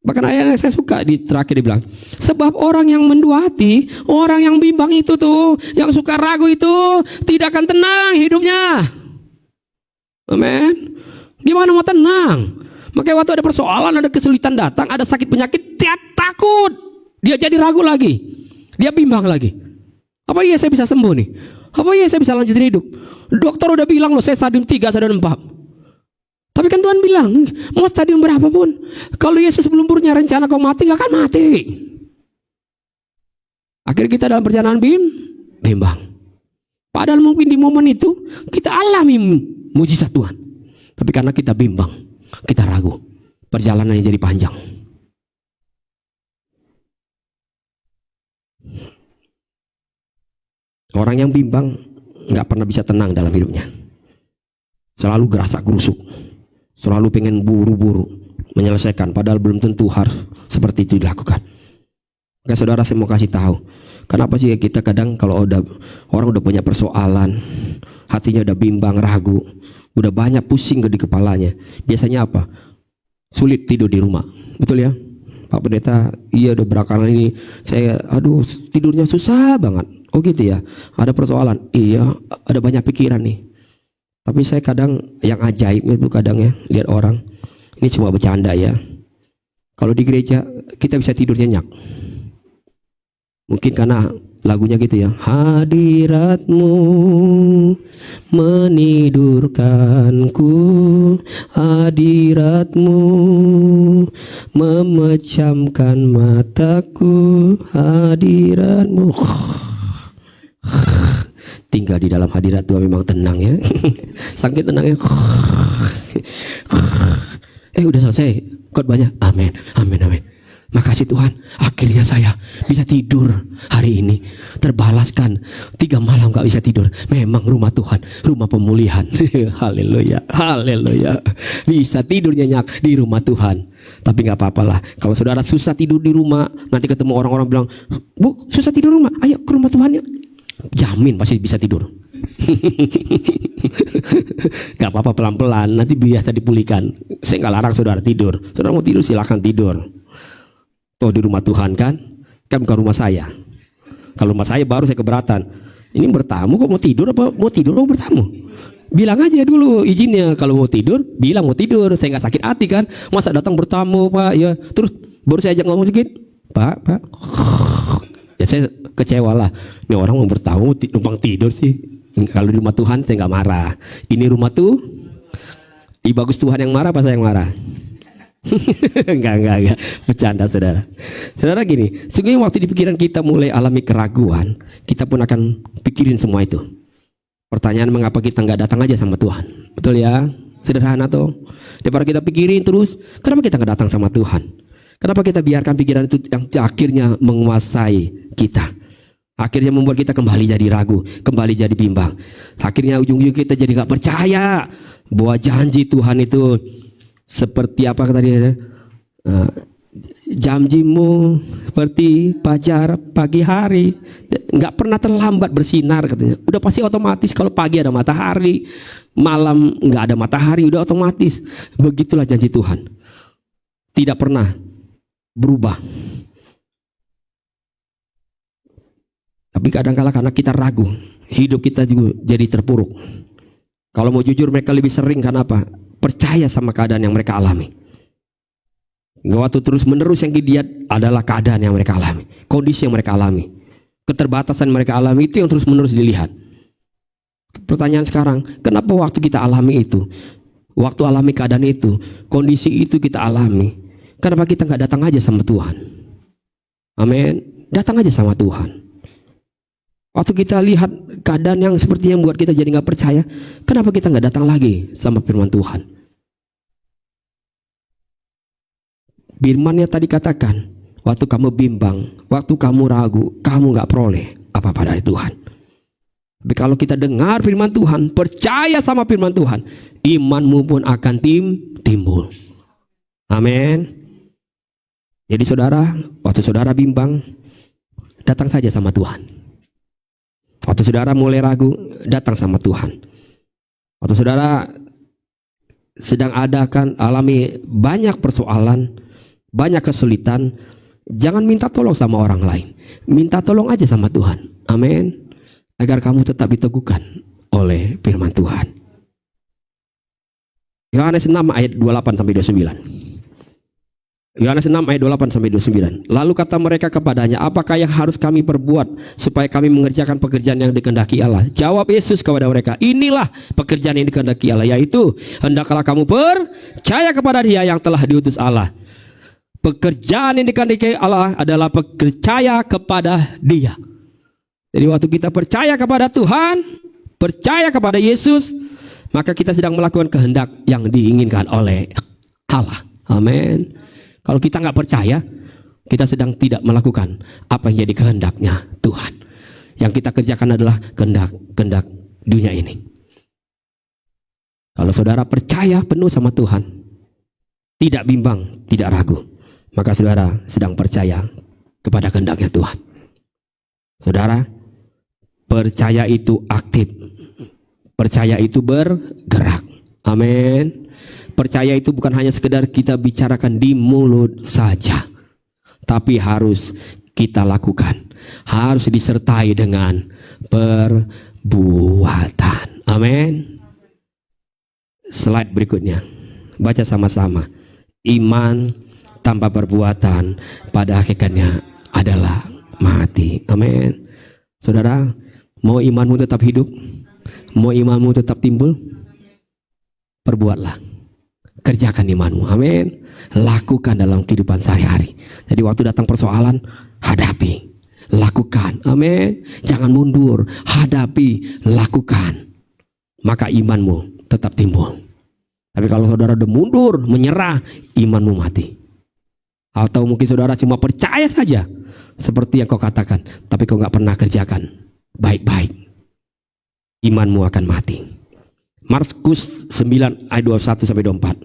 Speaker 3: Bahkan ayatnya saya suka di terakhir dibilang, sebab orang yang mendua hati, orang yang bimbang itu tuh, yang suka ragu itu tidak akan tenang hidupnya. Amin. Gimana mau tenang? Makanya waktu ada persoalan, ada kesulitan datang, ada sakit penyakit, dia takut. Dia jadi ragu lagi. Dia bimbang lagi. Apa iya saya bisa sembuh nih? Apa iya saya bisa lanjutin hidup? Dokter udah bilang loh saya stadium 3, stadium 4. Tapi kan Tuhan bilang, mau stadium berapapun, kalau Yesus belum punya rencana kau mati, gak akan mati. Akhirnya kita dalam perjalanan bimbang. Padahal mungkin di momen itu kita alami mujizat Tuhan. Tapi karena kita bimbang, kita ragu, perjalanannya jadi panjang. Orang yang bimbang gak pernah bisa tenang dalam hidupnya. Selalu gerasak gerusuk, selalu pengen buru-buru menyelesaikan, padahal belum tentu harus seperti itu dilakukan. Oke saudara, saya mau kasih tahu, kenapa sih kita kadang kalau orang udah punya persoalan, hatinya udah bimbang, ragu, udah banyak pusing di kepalanya, biasanya apa? Sulit tidur di rumah, betul ya? Pak Pendeta, iya udah belakangan ini saya tidurnya susah banget. Oh gitu ya, ada persoalan, iya ada banyak pikiran nih. Tapi saya kadang yang ajaib itu kadang ya, lihat orang, ini cuma bercanda ya. Kalau di gereja kita bisa tidur nyenyak. Mungkin karena lagunya gitu ya. Hadiratmu menidurkanku, hadiratmu memejamkan mataku, hadiratmu. Tinggal di dalam hadirat Tuhan memang tenang ya. Saking tenangnya. Udah selesai khotbahnya. Amin, amin, amin. Makasih Tuhan, akhirnya saya bisa tidur hari ini. Terbalaskan 3 malam gak bisa tidur. Memang rumah Tuhan, rumah pemulihan. Haleluya, haleluya. Bisa tidur nyenyak di rumah Tuhan. Tapi gak apa-apalah. Kalau saudara susah tidur di rumah, nanti ketemu orang-orang bilang, Bu susah tidur di rumah, ayo ke rumah Tuhan yuk. Jamin pasti bisa tidur. Gak apa-apa, pelan-pelan, nanti biasa dipulihkan. Saya gak larang saudara tidur. Saudara mau tidur silahkan tidur. Tuh di rumah Tuhan kan bukan rumah saya. Kalau rumah saya baru saya keberatan. Ini bertamu kok mau tidur apa mau tidur mau bertamu? Bilang aja dulu izinnya, kalau mau tidur bilang mau tidur. Saya nggak sakit hati kan. Masa datang bertamu Pak ya. Terus baru saya ajak ngomong sedikit, Pak. Ya saya kecewa lah. Ini orang mau bertamu numpang tidur sih. Kalau di rumah Tuhan saya nggak marah. Ini rumah tuh, bagus Tuhan yang marah apa saya yang marah? Enggak bercanda saudara. Saudara gini, sungguhnya waktu di pikiran kita mulai alami keraguan, kita pun akan pikirin semua itu. Pertanyaan mengapa kita nggak datang aja sama Tuhan? Betul ya? Sederhana tuh. Daripada kita pikirin terus, kenapa kita nggak datang sama Tuhan? Kenapa kita biarkan pikiran itu yang akhirnya menguasai kita? Akhirnya membuat kita kembali jadi ragu, kembali jadi bimbang. Akhirnya ujung-ujung kita jadi nggak percaya bahwa janji Tuhan itu seperti apa tadi ya? Janjimu seperti fajar pagi hari, nggak pernah terlambat bersinar katanya. Udah pasti otomatis. Kalau pagi ada matahari, malam nggak ada matahari, udah otomatis. Begitulah janji Tuhan, tidak pernah berubah. Tapi kadang-kala karena kita ragu, hidup kita juga jadi terpuruk. Kalau mau jujur, mereka lebih sering karena apa? Percaya sama keadaan yang mereka alami. Waktu terus menerus yang dilihat adalah keadaan yang mereka alami, kondisi yang mereka alami, keterbatasan mereka alami, itu yang terus menerus dilihat. Pertanyaan sekarang, kenapa waktu kita alami itu, waktu alami keadaan itu, kondisi itu kita alami, kenapa kita nggak datang aja sama Tuhan? Amin, datang aja sama Tuhan. Waktu kita lihat keadaan yang seperti yang buat kita jadi nggak percaya, kenapa kita nggak datang lagi sama firman Tuhan? Firman-Nya tadi katakan, waktu kamu bimbang, waktu kamu ragu, kamu gak peroleh apa-apa dari Tuhan. Tapi kalau kita dengar firman Tuhan, percaya sama firman Tuhan, imanmu pun akan timbul. Amin. Jadi saudara, waktu saudara bimbang, datang saja sama Tuhan. Waktu saudara mulai ragu, datang sama Tuhan. Waktu saudara sedang alami banyak persoalan, banyak kesulitan, jangan minta tolong sama orang lain. Minta tolong aja sama Tuhan. Amin. Agar kamu tetap diteguhkan oleh firman Tuhan. Yohanes 6 ayat 28 sampai 29. Yohanes 6 ayat 28 sampai 29. Lalu kata mereka kepadanya, apakah yang harus kami perbuat supaya kami mengerjakan pekerjaan yang dikehendaki Allah? Jawab Yesus kepada mereka, inilah pekerjaan yang dikehendaki Allah, yaitu hendaklah kamu percaya kepada Dia yang telah diutus Allah. Pekerjaan yang dikehendaki Allah adalah percaya kepada Dia. Jadi waktu kita percaya kepada Tuhan, percaya kepada Yesus, maka kita sedang melakukan kehendak yang diinginkan oleh Allah. Amin. Kalau kita nggak percaya, kita sedang tidak melakukan apa yang jadi kehendaknya Tuhan. Yang kita kerjakan adalah kehendak dunia ini. Kalau saudara percaya penuh sama Tuhan, tidak bimbang, tidak ragu, maka saudara sedang percaya kepada kehendaknya Tuhan. Saudara, percaya itu aktif, percaya itu bergerak. Amin. Percaya itu bukan hanya sekedar kita bicarakan di mulut saja, tapi harus kita lakukan, harus disertai dengan perbuatan. Amin. Slide berikutnya, baca sama-sama. Iman tanpa perbuatan pada hakikatnya adalah mati. Amin. Saudara, mau imanmu tetap hidup, mau imanmu tetap timbul, perbuatlah. Kerjakan imanmu. Amin. Lakukan dalam kehidupan sehari-hari. Jadi waktu datang persoalan, hadapi, lakukan. Amin. Jangan mundur, hadapi, lakukan. Maka imanmu tetap timbul. Tapi kalau saudara udah mundur, menyerah, imanmu mati. Atau mungkin saudara cuma percaya saja seperti yang kau katakan, tapi kau gak pernah kerjakan baik-baik, imanmu akan mati. Markus 9 ayat 21 sampai 24.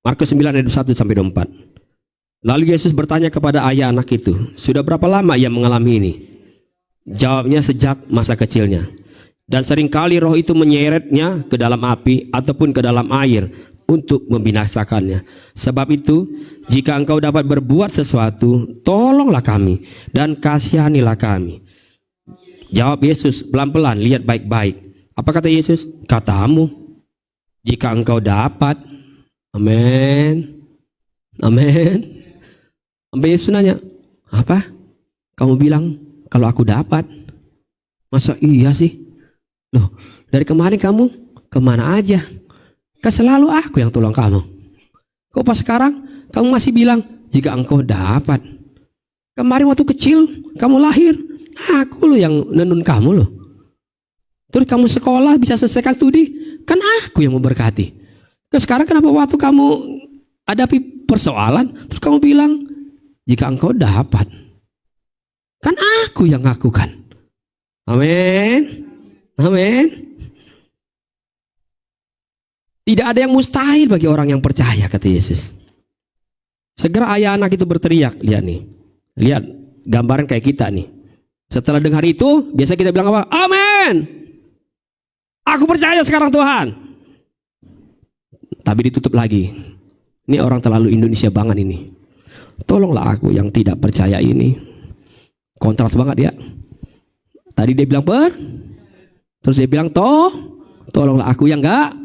Speaker 3: Markus 9 ayat 21 sampai 24. Lalu Yesus bertanya kepada ayah anak itu, sudah berapa lama ia mengalami ini? Jawabnya, sejak masa kecilnya. Dan seringkali roh itu menyeretnya ke dalam api ataupun ke dalam air untuk membinasakannya. Sebab itu, jika engkau dapat berbuat sesuatu, tolonglah kami dan kasihanilah kami. Jawab Yesus, pelan-pelan, lihat baik-baik. Apa kata Yesus? Katamu, jika engkau dapat. Amin. Amin. Sampai Yesus nanya, apa? Kamu bilang kalau aku dapat? Masa iya sih? Loh, dari kemarin kamu kemana aja? Kan selalu aku yang tolong kamu. Kok pas sekarang kamu masih bilang jika engkau dapat? Kemarin waktu kecil kamu lahir, aku loh yang nenun kamu loh. Terus kamu sekolah bisa selesaikan studi, kan aku yang memberkati. Terus sekarang kenapa waktu kamu hadapi persoalan, terus kamu bilang jika engkau dapat? Kan aku yang lakukan. Amin. Amin. Tidak ada yang mustahil bagi orang yang percaya, kata Yesus. Segera ayah anak itu berteriak. Lihat nih. Lihat gambaran kayak kita nih. Setelah dengar itu, biasa kita bilang apa? Amin. Aku percaya sekarang Tuhan. Tapi ditutup lagi. Ini orang terlalu Indonesia banget ini. Tolonglah aku yang tidak percaya ini. Kontras banget ya. Tadi dia bilang terus dia bilang tolonglah aku yang enggak.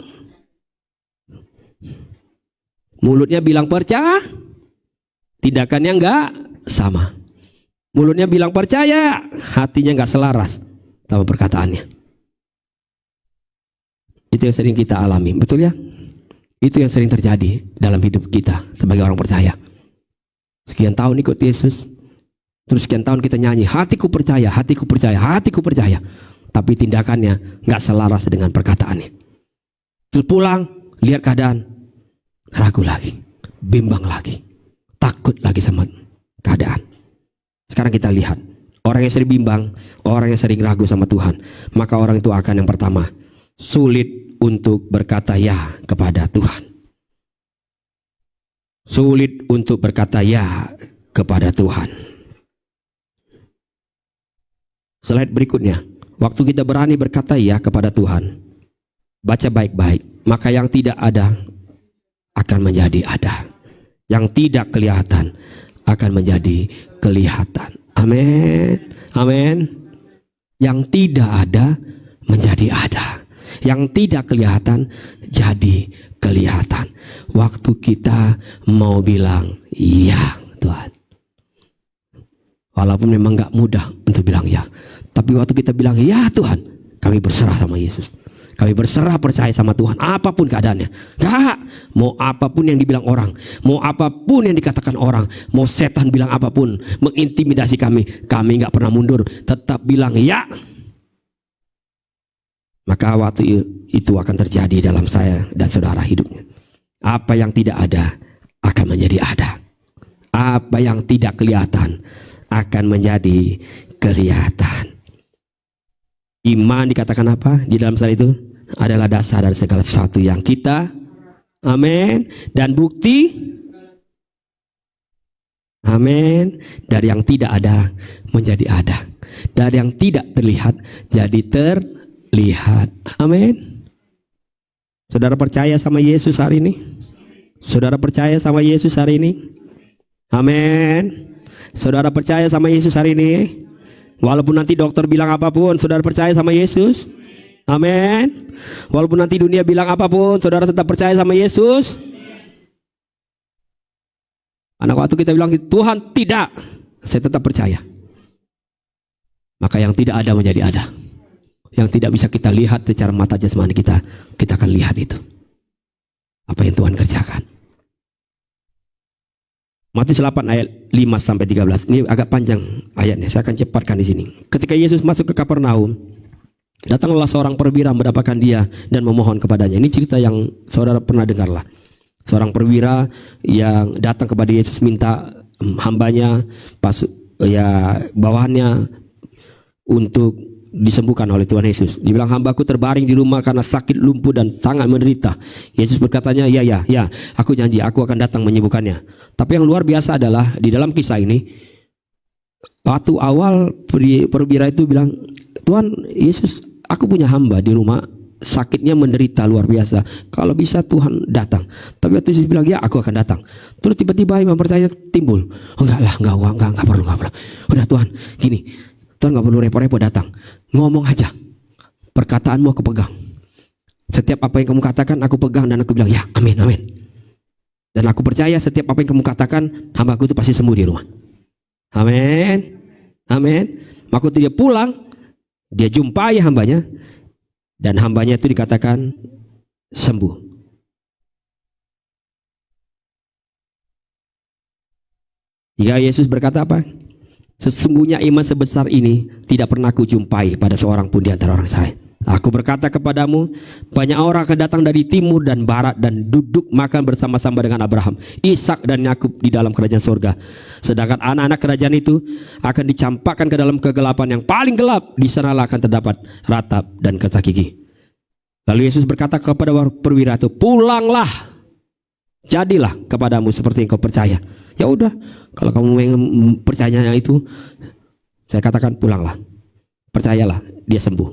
Speaker 3: Mulutnya bilang percaya, tindakannya enggak sama. Mulutnya bilang percaya, hatinya enggak selaras sama perkataannya. Itu yang sering kita alami, betul ya? Itu yang sering terjadi dalam hidup kita sebagai orang percaya. Sekian tahun ikut Yesus, terus sekian tahun kita nyanyi, hatiku percaya, hatiku percaya, hatiku percaya. Tapi tindakannya enggak selaras dengan perkataannya. Terus pulang, lihat keadaan, ragu lagi, bimbang lagi, takut lagi sama keadaan. Sekarang kita lihat, orang yang sering bimbang, orang yang sering ragu sama Tuhan, maka orang itu akan yang pertama, sulit untuk berkata ya kepada Tuhan. Sulit untuk berkata ya kepada Tuhan. Slide berikutnya, waktu kita berani berkata ya kepada Tuhan, baca baik-baik, maka yang tidak ada akan menjadi ada. Yang tidak kelihatan akan menjadi kelihatan. Amin. Amin. Yang tidak ada menjadi ada. Yang tidak kelihatan jadi kelihatan. Waktu kita mau bilang iya Tuhan. Walaupun memang gak mudah untuk bilang ya, tapi waktu kita bilang ya Tuhan, kami berserah sama Yesus. Kami berserah percaya sama Tuhan apapun keadaannya. Gak, mau apapun yang dibilang orang, mau apapun yang dikatakan orang, mau setan bilang apapun, mengintimidasi kami gak pernah mundur, tetap bilang ya. Maka waktu itu akan terjadi dalam saya dan saudara hidupnya. Apa yang tidak ada akan menjadi ada. Apa yang tidak kelihatan akan menjadi kelihatan. Iman dikatakan apa di dalam slide itu? Adalah dasar dari segala sesuatu yang kita, amin, dan bukti, amin, dari yang tidak ada menjadi ada, dari yang tidak terlihat jadi terlihat, amin. Saudara percaya sama Yesus hari ini? Saudara percaya sama Yesus hari ini? Amin. Saudara percaya sama Yesus hari ini? Walaupun nanti dokter bilang apapun, saudara percaya sama Yesus? Amin. Walaupun nanti dunia bilang apapun, saudara tetap percaya sama Yesus? Anak waktu kita bilang Tuhan tidak, saya tetap percaya. Maka yang tidak ada menjadi ada. Yang tidak bisa kita lihat secara mata jasmani kita akan lihat itu. Apa yang Tuhan kerjakan. Matius 8 ayat 5 sampai 13. Ini agak panjang ayatnya, saya akan cepatkan di sini. Ketika Yesus masuk ke Kapernaum, datanglah seorang perwira mendapatkan dia dan memohon kepadanya. Ini cerita yang saudara pernah dengarlah. Seorang perwira yang datang kepada Yesus minta hambanya, bawahannya untuk disembuhkan oleh Tuhan Yesus. Dibilang hambaku terbaring di rumah karena sakit lumpuh dan sangat menderita. Yesus berkatanya, ya, aku janji aku akan datang menyembuhkannya. Tapi yang luar biasa adalah di dalam kisah ini, waktu awal perwira itu bilang, Tuhan Yesus, aku punya hamba di rumah, sakitnya menderita luar biasa. Kalau bisa Tuhan datang. Tapi waktu Yesus bilang, ya aku akan datang. Terus tiba-tiba imam pertanyaan timbul. Enggak perlu. Udah Tuhan, gini, Tuhan gak perlu repot-repot datang. Ngomong aja. Perkataanmu aku pegang. Setiap apa yang kamu katakan aku pegang dan aku bilang ya, amin. Dan aku percaya setiap apa yang kamu katakan, hambaku itu pasti sembuh di rumah. Amin. Maka dia pulang, dia jumpai hambanya, dan hambanya itu dikatakan sembuh. Jika Yesus berkata apa? Sesungguhnya iman sebesar ini tidak pernah aku jumpai pada seorang pun di antara orang saya. Aku berkata kepadamu, banyak orang akan datang dari timur dan barat dan duduk makan bersama-sama dengan Abraham, Ishak dan Yakub di dalam kerajaan surga. Sedangkan anak-anak kerajaan itu akan dicampakkan ke dalam kegelapan yang paling gelap. Di sanalah akan terdapat ratap dan getah gigi. Lalu Yesus berkata kepada perwira itu, pulanglah, jadilah kepadamu seperti yang kau percaya. Ya udah, kalau kamu percayanya itu, saya katakan pulanglah. Percayalah, dia sembuh.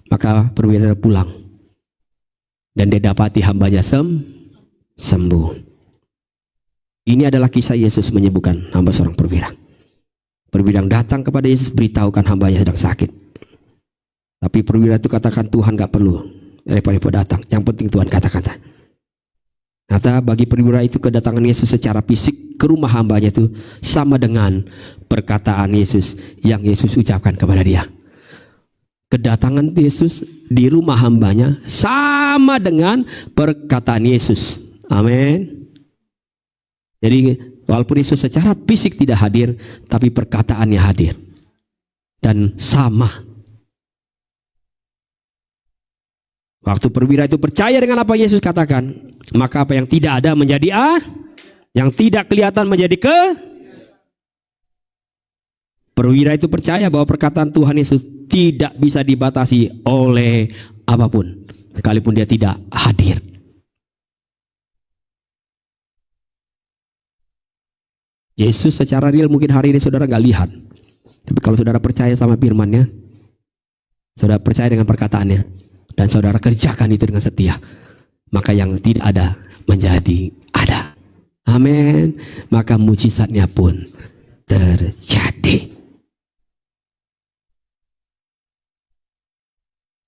Speaker 3: Maka perwira pulang. Dan dia dapati hambanya sembuh. Ini adalah kisah Yesus menyembuhkan hamba seorang perwira. Perwira yang datang kepada Yesus beritahukan hambanya sedang sakit. Tapi perwira itu katakan, Tuhan gak perlu repot-repot datang. Yang penting Tuhan kata-kata. Ternyata bagi perwira itu kedatangan Yesus secara fisik ke rumah hambanya itu sama dengan perkataan Yesus yang Yesus ucapkan kepada dia. Kedatangan Yesus di rumah hambanya sama dengan perkataan Yesus. Amin. Jadi walaupun Yesus secara fisik tidak hadir, tapi perkataannya hadir. Dan sama. Waktu perwira itu percaya dengan apa Yesus katakan, maka apa yang tidak ada menjadi Yang tidak kelihatan menjadi perwira itu percaya bahwa perkataan Tuhan Yesus tidak bisa dibatasi oleh apapun, sekalipun dia tidak hadir. Yesus secara real mungkin hari ini saudara gak lihat, tapi kalau saudara percaya sama firman-Nya, saudara percaya dengan perkataannya, dan saudara kerjakan itu dengan setia, maka yang tidak ada menjadi ada. Amin. Maka mujizatnya pun terjadi.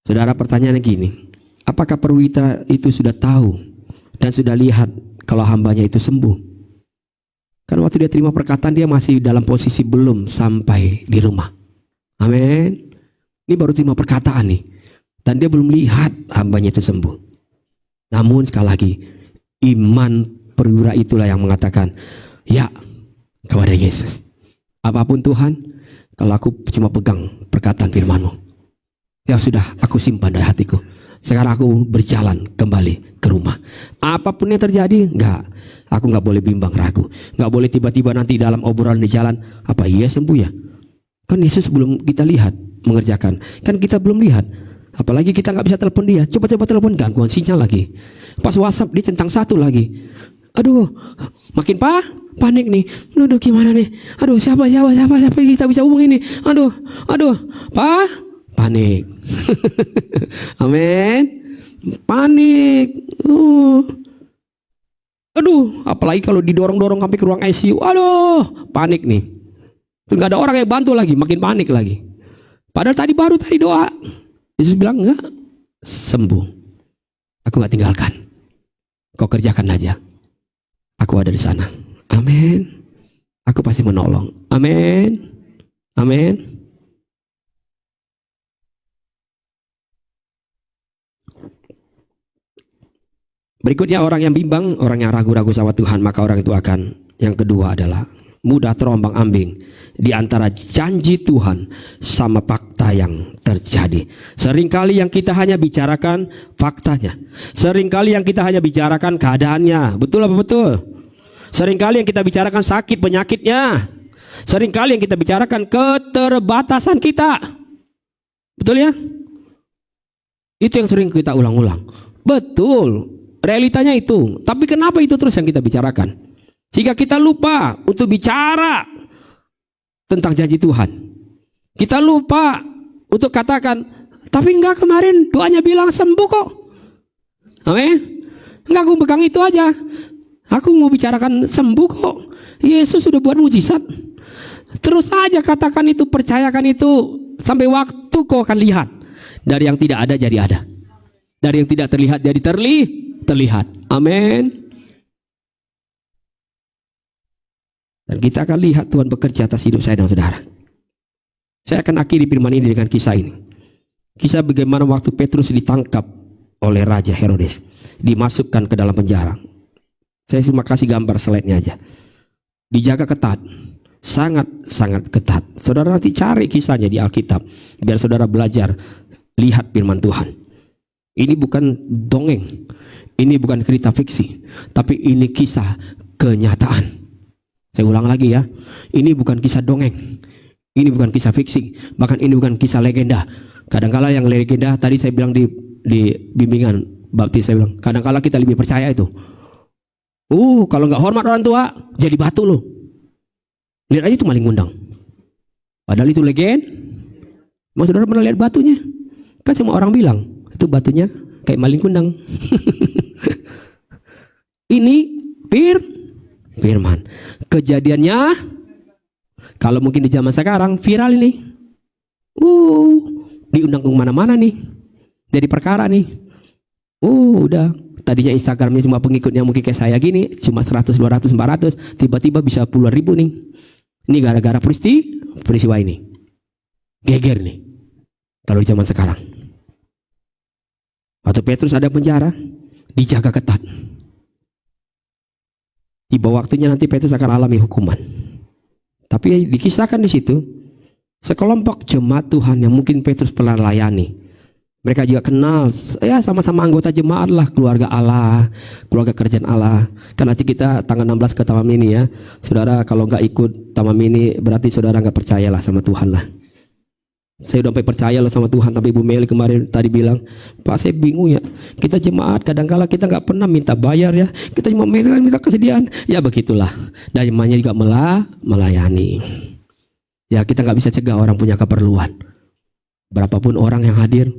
Speaker 3: Saudara, pertanyaannya gini, apakah perwira itu sudah tahu dan sudah lihat kalau hambanya itu sembuh? Kan waktu dia terima perkataan dia masih dalam posisi belum sampai di rumah. Amin. Ini baru terima perkataan nih, dan dia belum lihat hambanya itu sembuh. Namun sekali lagi, iman perwira itulah yang mengatakan ya kepada Yesus. Apapun Tuhan, kalau aku cuma pegang perkataan firman-Mu, ya sudah, aku simpan dari hatiku. Sekarang aku berjalan kembali ke rumah. Apapun yang terjadi, aku nggak boleh bimbang ragu. Nggak boleh tiba-tiba nanti dalam obrolan di jalan, apa iya sembuh ya? Kan Yesus belum kita lihat mengerjakan. Kan kita belum lihat. Apalagi kita nggak bisa telepon dia. Coba-coba telepon, gangguan sinyal lagi. Pas WhatsApp dia centang satu lagi. Aduh, makin panik nih. Aduh, gimana nih? Aduh, siapa kita bisa hubungi nih? Aduh, panik. Amin. Panik. Aduh, apalagi kalau didorong-dorong sampai ke ruang ICU. Aduh, panik nih. Nggak ada orang yang bantu lagi, makin panik lagi. Padahal tadi doa. Yesus bilang, enggak, sembuh. Aku nggak tinggalkan. Kau kerjakan aja. Aku ada di sana. Amin. Aku pasti menolong. Amin. Amin. Berikutnya orang yang bimbang, orang yang ragu-ragu sama Tuhan, maka orang itu akan, yang kedua adalah mudah terombang-ambing di antara janji Tuhan sama fakta yang terjadi. Seringkali yang kita hanya bicarakan faktanya. Seringkali yang kita hanya bicarakan keadaannya. Betul apa betul? Seringkali yang kita bicarakan sakit penyakitnya. Seringkali yang kita bicarakan keterbatasan kita. Betul ya? Itu yang sering kita ulang-ulang. Betul, realitanya itu. Tapi kenapa itu terus yang kita bicarakan? Sehingga kita lupa untuk bicara tentang janji Tuhan. Kita lupa untuk katakan, tapi enggak, kemarin doanya bilang sembuh kok. Amin. Enggak, aku pegang itu aja. Aku mau bicarakan sembuh kok. Yesus sudah buat mujizat. Terus aja katakan itu, percayakan itu, sampai waktu kau akan lihat. Dari yang tidak ada jadi ada. Dari yang tidak terlihat jadi terlihat. Amin. Dan kita akan lihat Tuhan bekerja atas hidup saya dan saudara. Saya akan akhiri firman ini dengan kisah ini. Kisah bagaimana waktu Petrus ditangkap oleh Raja Herodes, dimasukkan ke dalam penjara. Saya cuma kasih gambar slide-nya aja. Dijaga ketat, sangat ketat. Saudara nanti cari kisahnya di Alkitab, biar saudara belajar lihat firman Tuhan. Ini bukan dongeng, ini bukan cerita fiksi, tapi ini kisah kenyataan. Saya ulang lagi ya, ini bukan kisah dongeng, ini bukan kisah fiksi, bahkan ini bukan kisah legenda. Kadang-kala yang legenda tadi saya bilang di bimbingan baptis, saya bilang kadang-kala kita lebih percaya itu. Kalau nggak hormat orang tua, jadi batu loh. Lihat aja itu maling ngundang. Padahal itu legenda. Mas saudara pernah lihat batunya? Kan semua orang bilang itu batunya kayak maling kundang. Ini firman. Kejadiannya kalau mungkin di zaman sekarang viral ini. Diundang ke mana-mana nih. Jadi perkara nih. Udah. Tadinya Instagramnya cuma pengikutnya mungkin kayak saya gini, cuma 100, 200, 400, tiba-tiba bisa puluhan ribu nih. Ini gara-gara peristiwa ini. Geger nih. Kalau di zaman sekarang. Waktu Petrus ada penjara, dijaga ketat. Tiba waktunya nanti Petrus akan alami hukuman. Tapi dikisahkan di situ, sekelompok jemaat Tuhan yang mungkin Petrus pernah layani, Mereka juga kenal, ya sama-sama anggota jemaat lah, keluarga Allah, keluarga kerjaan Allah. Kan nanti kita tanggal 16 ke Taman Mini ya. Saudara kalau nggak ikut Taman Mini berarti saudara nggak percaya lah sama Tuhan lah. Saya udah sampai percaya lah sama Tuhan, tapi Bu Meli kemarin tadi bilang, Pak saya bingung ya, kita jemaat kadang-kala kita nggak pernah minta bayar ya, kita cuma minta kesediaan. Ya begitulah, dan namanya juga melayani. Ya kita nggak bisa cegah orang punya keperluan. Berapapun orang yang hadir,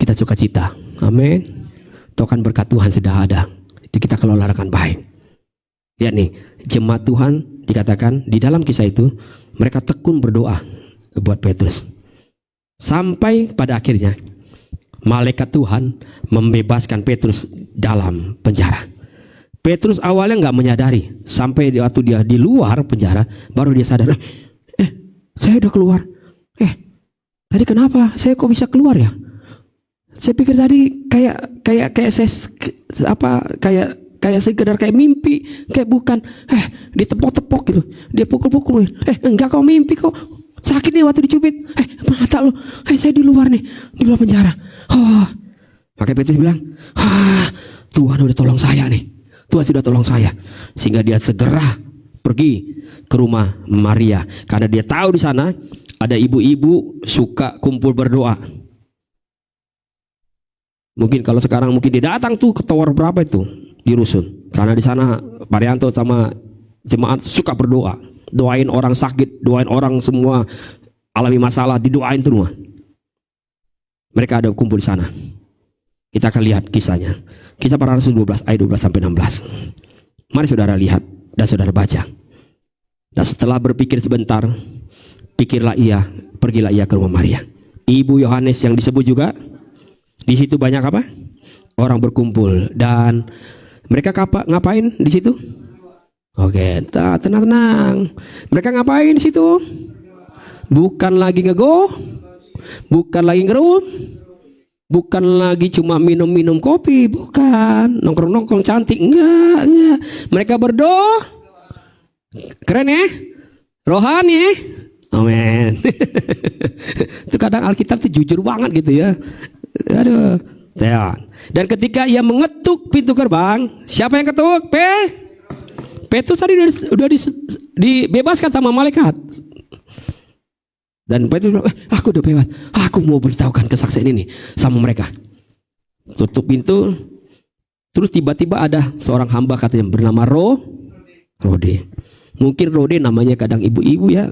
Speaker 3: kita suka cita. Amin. Tokan berkat Tuhan sudah ada. Jadi kita kelola dengan baik. Lihat nih, jemaat Tuhan dikatakan di dalam kisah itu mereka tekun berdoa buat Petrus. Sampai pada akhirnya malaikat Tuhan membebaskan Petrus dalam penjara. Petrus awalnya nggak menyadari, sampai waktu dia di luar penjara baru dia sadar. Saya udah keluar. Tadi kenapa? Saya kok bisa keluar ya? Saya pikir tadi kayak saya kayak sekedar kayak mimpi, kayak bukan. Ditepok-tepok gitu, dia pukul-pukul. Enggak, kau mimpi kok. Sakit nih waktu dicubit. Mata lo. Saya di luar nih, di luar penjara. Maka Petrus bilang, Tuhan udah tolong saya nih. Tuhan sudah tolong saya. Sehingga dia segera pergi ke rumah Maria, karena dia tahu di sana ada ibu-ibu suka kumpul berdoa. Mungkin kalau sekarang mungkin dia datang tuh ke tower berapa itu di rusun, karena di sana Pak Rianto sama jemaat suka berdoa, doain orang sakit, doain orang semua alami masalah, didoain semua. Mereka ada kumpul di sana. Kita akan lihat kisahnya. Kisah Para Rasul 12 ayat 12 sampai 16. Mari saudara lihat dan saudara baca. Dan setelah berpikir sebentar, pergilah ia ke rumah Maria, ibu Yohanes yang disebut juga. Di situ banyak apa? Orang berkumpul, dan mereka ngapain di situ? Oke, tenang. Mereka ngapain di situ? Bukan lagi ngego, bukan lagi ngerum, bukan lagi cuma minum-minum kopi, bukan nongkrong-nongkrong cantik, enggak. Mereka berdoa. Keren ya? Rohani ya? Amin. Itu kadang Alkitab tuh jujur banget gitu ya. Aduh. Dan ketika ia mengetuk pintu gerbang, siapa yang ketuk? Petrus tadi udah dibebaskan sama malaikat. Dan Petrus bilang, aku udah bebas. Aku mau beritahukan kesaksian ini sama mereka. Tutup pintu. Terus tiba-tiba ada seorang hamba katanya bernama Rode. Mungkin Rode namanya kadang ibu-ibu ya.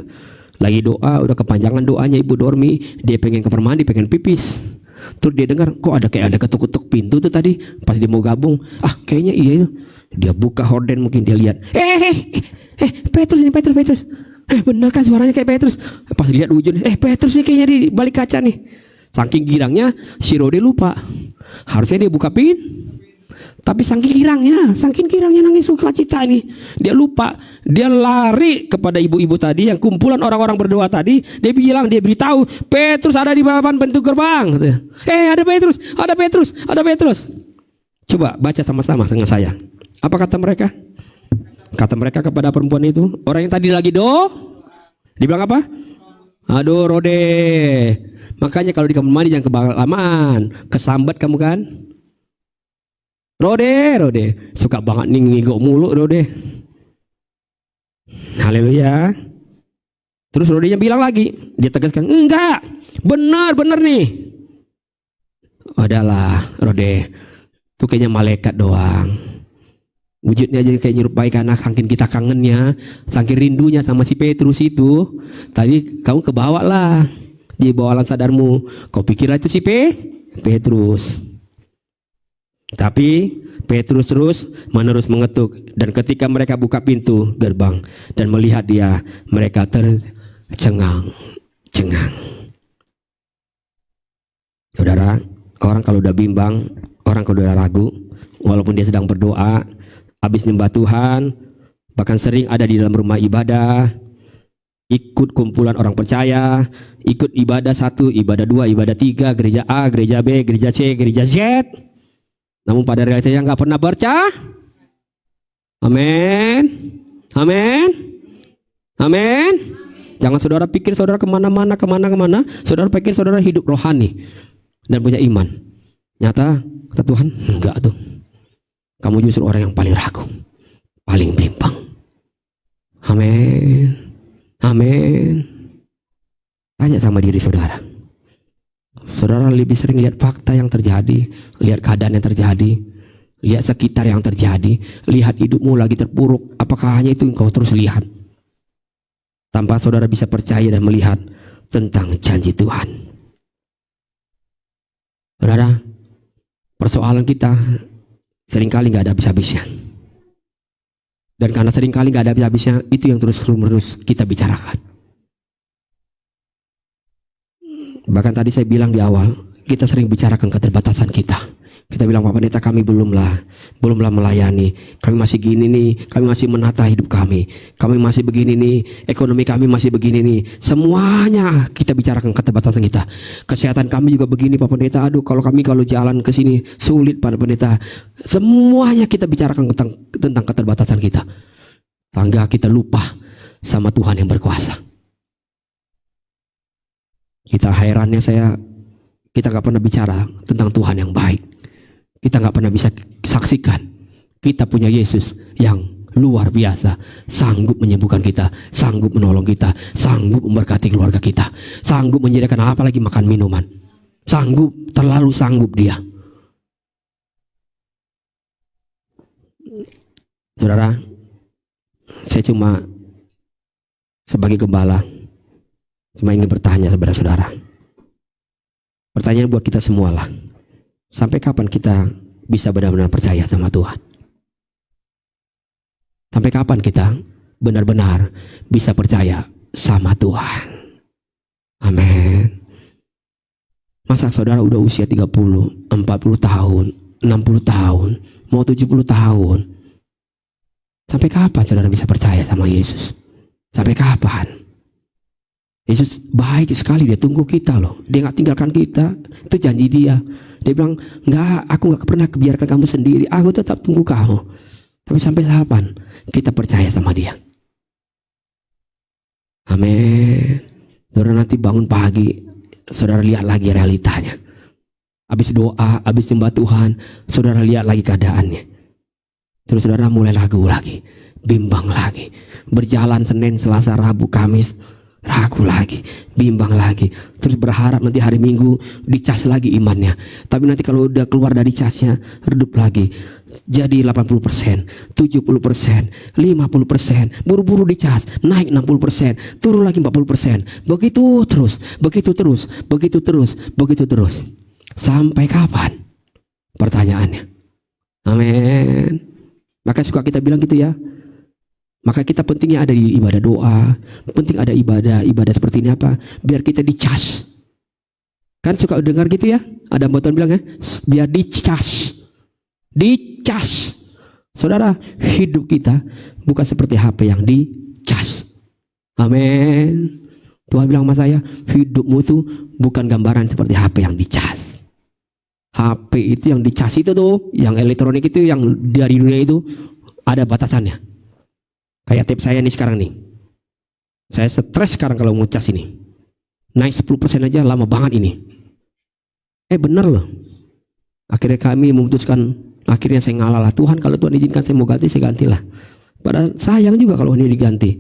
Speaker 3: Lagi doa, udah kepanjangan doanya ibu Dormi, dia pengen ke kamar mandi, pengen pipis. Terus dia dengar kok ada ketuk-ketuk pintu tuh tadi, pas dia mau gabung, kayaknya iya itu. Dia buka horden, mungkin dia lihat, Petrus ini, Petrus. Benar kan suaranya kayak Petrus. Pas lihat ujung, Petrus nih kayaknya di balik kaca nih. Saking girangnya si Rode lupa. Harusnya dia buka pintu. Tapi saking girangnya nangis sukacita ini, dia lupa. Dia lari kepada ibu-ibu tadi yang kumpulan orang-orang berdoa tadi. Dia beritahu, Petrus ada di depan pintu gerbang. Ada Petrus. Coba baca sama-sama dengan saya. Apa kata mereka? Kata mereka kepada perempuan itu, orang yang tadi lagi dibilang apa? Aduh Rode. Makanya kalau di kamar mandi jangan kebalaman, kesambat kamu kan? Rode, suka banget nih ngigok mulu Rode. Haleluya. Terus Rodenya bilang lagi, dia tegaskan, enggak, benar nih. Adalah Rode, itu kayaknya malaikat doang. Wujudnya aja kayak nyerupai, karena saking kita kangennya, saking rindunya sama si Petrus itu. Tadi kamu kebawa lah, di bawah alam sadarmu, kau pikirlah itu si Petrus. Tapi Petrus terus mengetuk, dan ketika mereka buka pintu gerbang dan melihat dia, mereka tercengang. Saudara, orang kalau udah bimbang, orang kalau udah ragu, walaupun dia sedang berdoa, habis nyembah Tuhan, bahkan sering ada di dalam rumah ibadah, ikut kumpulan orang percaya, ikut ibadah 1, ibadah 2, ibadah 3, gereja A, gereja B, gereja C, gereja Z. Namun pada realitanya nggak pernah baca. Amin. Jangan saudara pikir saudara kemana-mana. Saudara pikir saudara hidup rohani. dan punya iman. Nyata kata Tuhan, enggak tuh. Kamu justru orang yang paling ragu, paling bimbang. Amin. Amin. Tanya sama diri saudara. Saudara lebih sering lihat fakta yang terjadi, lihat keadaan yang terjadi, lihat sekitar yang terjadi, lihat hidupmu lagi terpuruk. Apakah hanya itu yang kau terus lihat? Tanpa saudara bisa percaya dan melihat tentang janji Tuhan. Saudara, persoalan kita seringkali gak ada habis-habisnya. Dan karena seringkali gak ada habis-habisnya, itu yang terus-menerus kita bicarakan. Bahkan tadi saya bilang di awal, kita sering bicarakan keterbatasan kita. Kita bilang, Pak Pendeta, kami belumlah melayani. Kami masih gini nih, kami masih menata hidup kami. Kami masih begini nih, ekonomi kami masih begini nih. Semuanya kita bicarakan keterbatasan kita. Kesehatan kami juga begini, Pak Pendeta. Aduh, kalau jalan ke sini sulit, Pak Pendeta. Semuanya kita bicarakan tentang keterbatasan kita. Sehingga kita lupa sama Tuhan yang berkuasa. Kita herannya kita gak pernah bicara tentang Tuhan yang baik. Kita gak pernah bisa saksikan kita punya Yesus yang luar biasa, sanggup menyembuhkan kita, sanggup menolong kita, sanggup memberkati keluarga kita, sanggup menyediakan apa lagi makan minuman, sanggup, terlalu sanggup dia. Saudara, saya cuma sebagai gembala cuma ingin bertanya kepada saudara. Pertanyaan buat kita semua lah. Sampai kapan kita bisa benar-benar percaya sama Tuhan? Sampai kapan kita benar-benar bisa percaya sama Tuhan? Amin. Masa saudara udah usia 30, 40 tahun, 60 tahun, mau 70 tahun. Sampai kapan saudara bisa percaya sama Yesus? Sampai kapan? Yesus baik sekali, dia tunggu kita loh. Dia gak tinggalkan kita. Itu janji dia. Dia bilang, enggak, aku gak pernah biarkan kamu sendiri. Aku tetap tunggu kamu. Tapi sampai kapan kita percaya sama dia? Amin. Saudara nanti bangun pagi, saudara lihat lagi realitanya. Habis doa, habis nyembah Tuhan, saudara lihat lagi keadaannya. Terus saudara mulai ragu lagi, bimbang lagi. Berjalan Senin, Selasa, Rabu, Kamis, ragu lagi, bimbang lagi. Terus berharap nanti hari Minggu dicas lagi imannya. Tapi nanti kalau udah keluar dari casnya, redup lagi. Jadi 80%, 70%, 50%. Buru-buru dicas, naik 60%, turun lagi 40%. Begitu terus, begitu terus, begitu terus, begitu terus. Sampai kapan? Pertanyaannya. Amin. Maka suka kita bilang gitu ya. Maka kita pentingnya ada di ibadah doa, penting ada ibadah seperti ini apa? Biar kita dicas. Kan suka dengar gitu ya? Ada motor bilang ya, biar dicas. Dicas. Saudara, hidup kita bukan seperti HP yang dicas. Amin. Tuhan bilang sama saya, hidupmu itu bukan gambaran seperti HP yang dicas. HP itu yang dicas itu tuh, yang elektronik itu, yang dari dunia itu ada batasannya. Kayak tip saya nih sekarang nih. Saya stres sekarang kalau mau cas ini. Naik 10% aja lama banget ini. Bener loh. Akhirnya kami memutuskan, akhirnya saya ngalah lah. Tuhan, kalau Tuhan izinkan saya mau ganti, saya gantilah. Padahal sayang juga kalau ini diganti.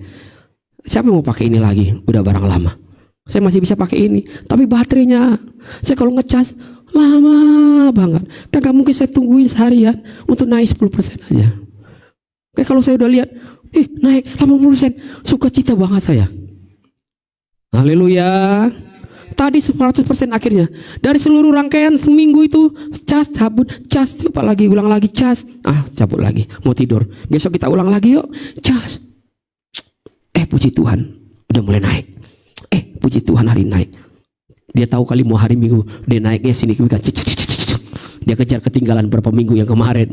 Speaker 3: Siapa yang mau pakai ini lagi? Udah barang lama. Saya masih bisa pakai ini. Tapi baterainya, saya kalau ngecas lama banget. Kan gak mungkin saya tungguin seharian untuk naik 10% aja. Kayak kalau saya udah lihat, naik 80%, sukacita banget saya. Haleluya. Tadi 100% akhirnya. Dari seluruh rangkaian seminggu itu, cas, cabut, cas, coba lagi, ulang lagi, cas. Cabut lagi, mau tidur. Besok kita ulang lagi yuk, cas. Puji Tuhan, udah mulai naik. Puji Tuhan, hari naik. Dia tahu kali mau hari Minggu, dia naiknya signifikan. Dia kejar ketinggalan berapa minggu yang kemarin.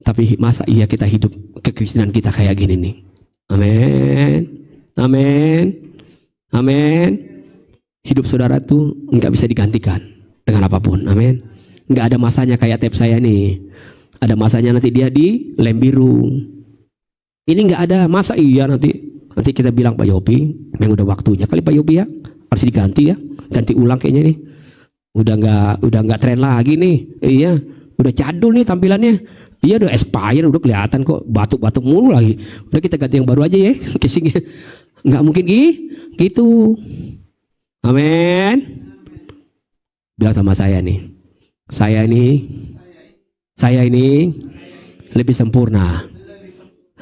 Speaker 3: Tapi masa iya kita hidup kekristenan kita kayak gini nih? Amin. Amin. Amin. Hidup saudara tuh nggak bisa digantikan dengan apapun. Amin. Nggak ada masanya kayak tab saya nih. Ada masanya nanti dia di lem biru. Ini nggak ada masa iya nanti Nanti kita bilang Pak Yopi, memang udah waktunya kali Pak Yopi ya, harus diganti ya, ganti ulang kayaknya nih. Udah nggak tren lagi nih. Iya, udah jadul nih tampilannya. Iya, udah expired, udah kelihatan kok batuk-batuk mulu lagi. Udah kita ganti yang baru aja ya, casingnya. Nggak mungkin gitu. Amin. Bilang sama saya nih, saya ini lebih sempurna.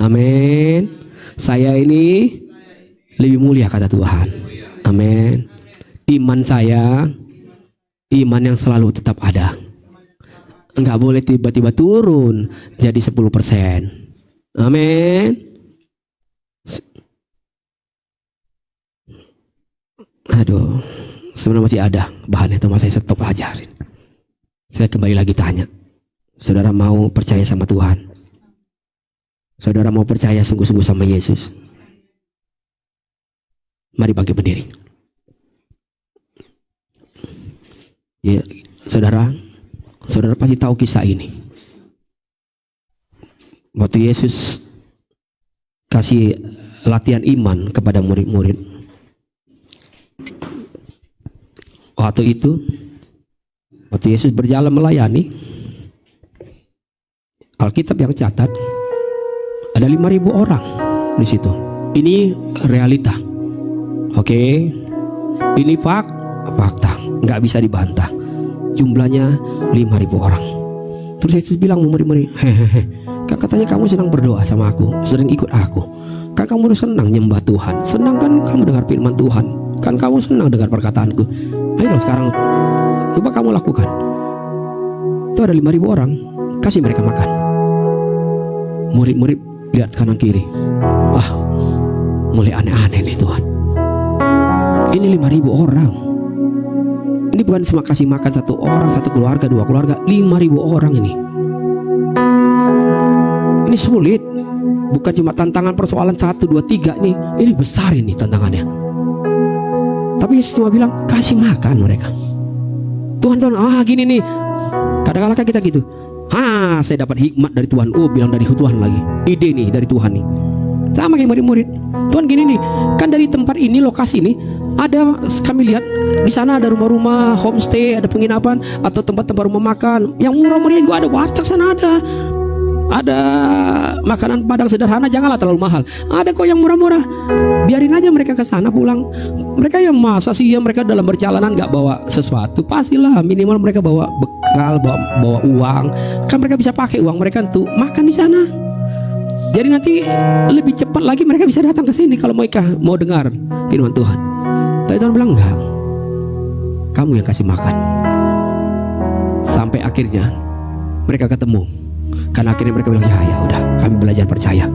Speaker 3: Amin. Saya ini lebih mulia kata Tuhan. Amin. Iman saya, iman yang selalu tetap ada. Enggak boleh tiba-tiba turun jadi 10%. Amin. Aduh, sebenarnya masih ada bahannya, itu saya stop aja. Saya kembali lagi tanya, saudara mau percaya sama Tuhan? Saudara mau percaya sungguh-sungguh sama Yesus? Mari bangkit berdiri. Ya, saudara pasti tahu kisah ini. Waktu Yesus kasih latihan iman kepada murid-murid, waktu Yesus berjalan melayani, Alkitab yang catat ada 5.000 orang di situ. Ini realita. Oke. Ini fakta, nggak bisa dibantah. Jumlahnya 5.000 orang. Terus Yesus bilang murid-murid, hehehe, kan katanya kamu senang berdoa sama aku, sering ikut aku. Kan kamu senang nyembah Tuhan, senang kan kamu dengar firman Tuhan, kan kamu senang dengar perkataanku. Ayo sekarang coba kamu lakukan. Itu ada 5.000 orang, kasih mereka makan. Murid-murid lihat kanan kiri, mulai aneh-aneh nih Tuhan. Ini 5.000 orang. Ini bukan cuma kasih makan satu orang, satu keluarga, dua keluarga, 5.000 orang ini. Ini sulit. Bukan cuma tantangan persoalan 1, 2, 3 nih. Ini besar ini tantangannya. Tapi Yesus cuma bilang, kasih makan mereka. Tuhan, gini nih. Kadang-kadang kita gitu. Saya dapat hikmat dari Tuhan. Bilang dari Tuhan lagi. Ide nih dari Tuhan nih. Sama kayak murid-murid. Tuhan gini nih, kan dari tempat ini, lokasi ini, ada, kami lihat di sana ada rumah-rumah homestay, ada penginapan atau tempat-tempat rumah makan yang murah-murah juga ada. Warteg sana ada makanan Padang sederhana, janganlah terlalu mahal. Ada kok yang murah-murah. Biarin aja mereka ke sana pulang. Mereka yang masa sih ya, mereka dalam perjalanan nggak bawa sesuatu, pastilah minimal mereka bawa bekal, bawa uang. Kan mereka bisa pakai uang mereka untuk makan di sana. Jadi nanti lebih cepat lagi mereka bisa datang ke sini kalau mau dengar firman Tuhan. Tapi Tuhan bilang enggak, kamu yang kasih makan. Sampai akhirnya mereka ketemu. Karena akhirnya mereka bilang, ya udah, kami belajar percaya,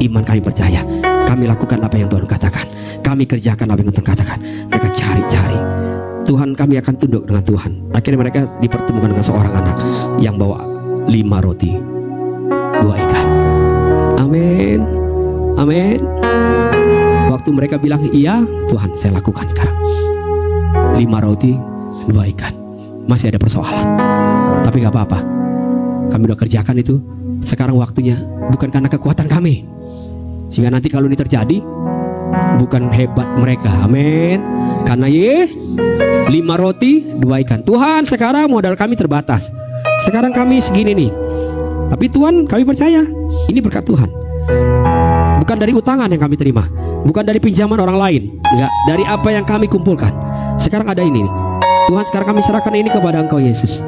Speaker 3: iman kami percaya, kami lakukan apa yang Tuhan katakan, kami kerjakan apa yang Tuhan katakan. Mereka cari Tuhan, kami akan tunduk dengan Tuhan. Akhirnya mereka dipertemukan dengan seorang anak yang bawa 5 roti 2 ikan. Amin. Waktu mereka bilang, iya Tuhan, saya lakukan sekarang. 5 roti 2 ikan. Masih ada persoalan, tapi gak apa-apa, kami udah kerjakan itu. Sekarang waktunya bukan karena kekuatan kami, sehingga nanti kalau ini terjadi bukan hebat mereka. Amin. Karena 5 roti 2 ikan. Tuhan, sekarang modal kami terbatas, sekarang kami segini nih, tapi Tuhan, kami percaya ini berkat Tuhan. Bukan dari utangan yang kami terima, bukan dari pinjaman orang lain, enggak, dari apa yang kami kumpulkan. Sekarang ada ini nih. Tuhan, sekarang kami serahkan ini kepada Engkau Yesus.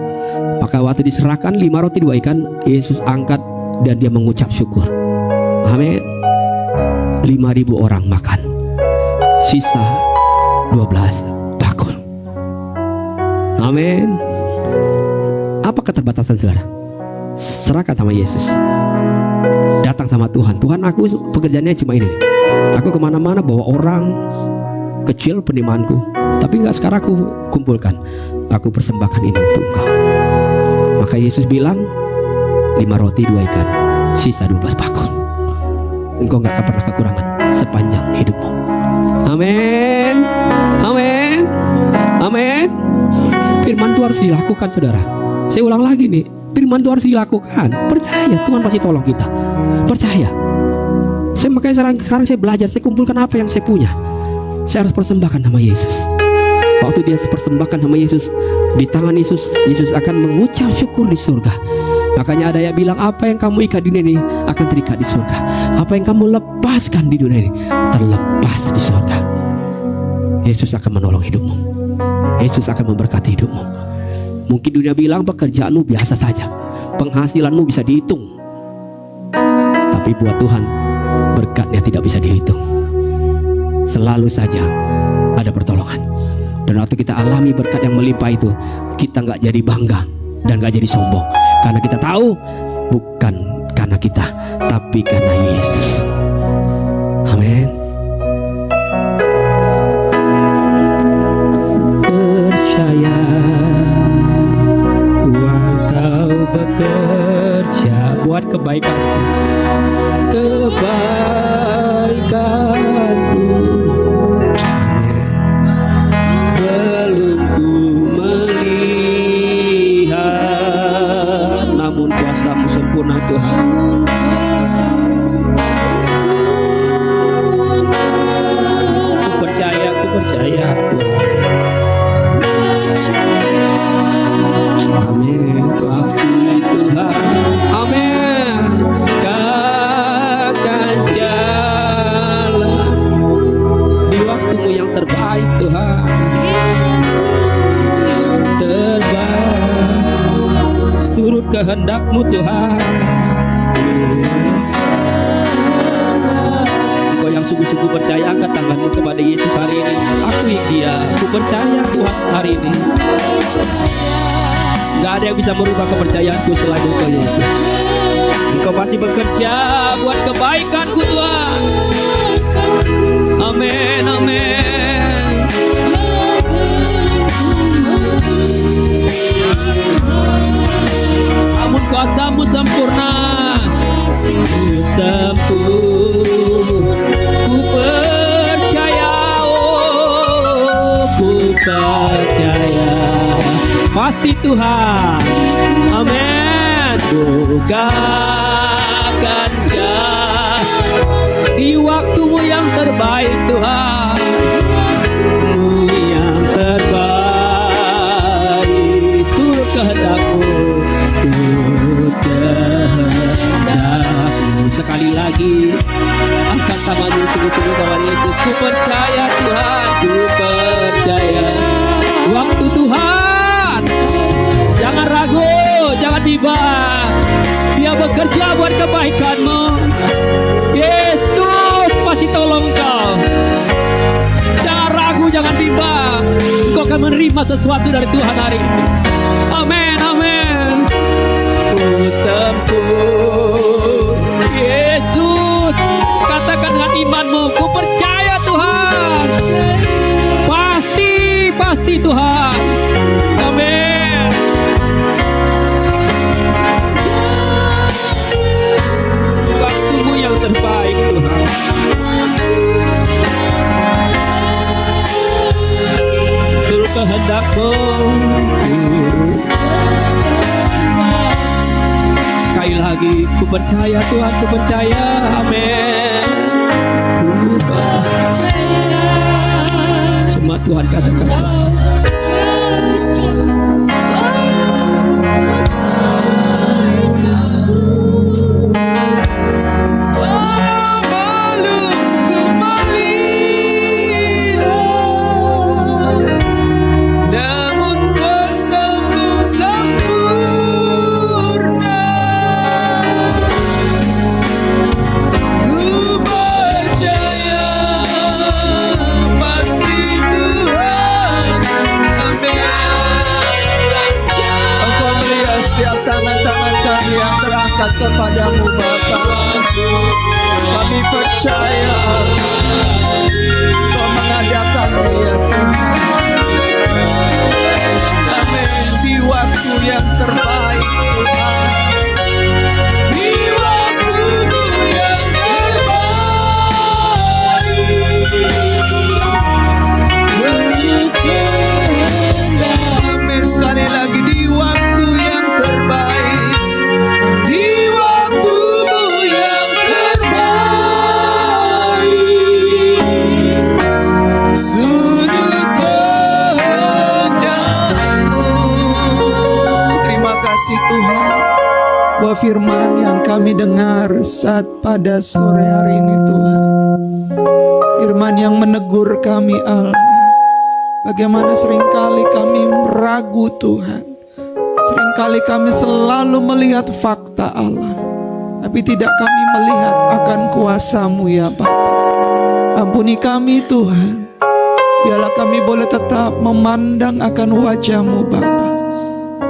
Speaker 3: Maka waktu diserahkan 5 roti 2 ikan, Yesus angkat dan dia mengucap syukur. Amin. 5.000 orang makan, sisa 12 bakul. Amin. Apa keterbatasan saudara? Serahkan sama Yesus. Datang sama Tuhan. Tuhan, aku pekerjaannya cuma ini. Aku kemana-mana bawa orang, kecil penerimaanku, tapi enggak, sekarang aku kumpulkan, aku persembahkan ini untuk Engkau. Maka Yesus bilang, 5 roti 2 ikan, sisa 12 bakul. Engkau enggak akan pernah kekurangan sepanjang hidupmu. Amin. Firman Tuhan harus dilakukan saudara. Saya ulang lagi nih, firman Tuhan harus dilakukan. Percaya Tuhan pasti tolong kita. Percaya. Saya Makanya sekarang saya belajar, saya kumpulkan apa yang saya punya. Saya harus persembahkan sama Yesus. Waktu dia persembahkan sama Yesus, di tangan Yesus, Yesus akan mengucap syukur di surga. Makanya ada yang bilang, apa yang kamu ikat di dunia ini akan terikat di surga. Apa yang kamu lepaskan di dunia ini terlepas di surga. Yesus akan menolong hidupmu. Yesus akan memberkati hidupmu. Mungkin dunia bilang pekerjaanmu biasa saja, penghasilanmu bisa dihitung. Tapi buat Tuhan, berkatnya tidak bisa dihitung. Selalu saja ada pertolongan. Dan waktu kita alami berkat yang melimpah itu, kita gak jadi bangga dan gak jadi sombong. Karena kita tahu bukan karena kita, tapi karena Yesus. Amin. Percaya Engkau bekerja buat kebaikanku, kebaikanku. Belum ku melihat, namun kuasa-Mu sempurna Tuhan. Ku percaya Tuhan. Amin. Pasti Tuhan. Amin. Akan jalan di waktu-Mu yang terbaik Tuhan. Terbaik. Surut kehendak-Mu Tuhan. Engkau yang sungguh-sungguh percaya, angkat tanganmu kepada Yesus hari ini. Akui Dia. Ku percaya Tuhan hari ini. Gak ada yang bisa merubah kepercayaanku selain Engkau Yesus. Engkau pasti bekerja buat kebaikanku Tuhan. Amin, amin. Namun kuasa-Mu sempurna. Sempurna. Ku percaya, oh, ku percaya. Pasti Tuhan. Amin. Bukakan di waktu-Mu yang terbaik Tuhan. Yang terbaik. Turut kehendak-Mu, turut kehendak-Mu. Sekali lagi angkat tanganmu sungguh-sungguh kawan Yesus. Ku percaya Tuhan, ku percaya. Waktu Tuhan, jangan ragu, jangan bimbang. Dia bekerja buat kebaikanmu. Yesus pasti tolong engkau. Jangan ragu, jangan bimbang. Engkau akan menerima sesuatu dari Tuhan hari ini. Amin, amin. Sempurna Yesus. Katakan dengan imanmu, ku percaya Tuhan. Pasti Tuhan. Amin. Waktu-Mu yang terbaik Tuhan. Suruh kehendak-Mu. Sekali lagi, ku percaya Tuhan, ku percaya. Amin. Ku percaya. Semua Tuhan katakan.
Speaker 2: Kepadamu Bapa, kami percaya Kau mengadakan dia. Amin. Di waktu yang terbaik Tuhan. Di waktu-Mu yang terbaik. Amin. Sekali lagi, di waktu yang terbaik. Di waktu-Mu yang terbaik. kasih Tuhan, buah firman yang kami dengar saat pada sore hari ini Tuhan. Firman yang menegur kami Allah. Bagaimana seringkali kami ragu Tuhan. Seringkali kami selalu melihat fakta Allah, tapi tidak kami melihat akan kuasa-Mu ya Bapa. Ampuni kami Tuhan. Biarlah kami boleh tetap memandang akan wajah-Mu Bapa.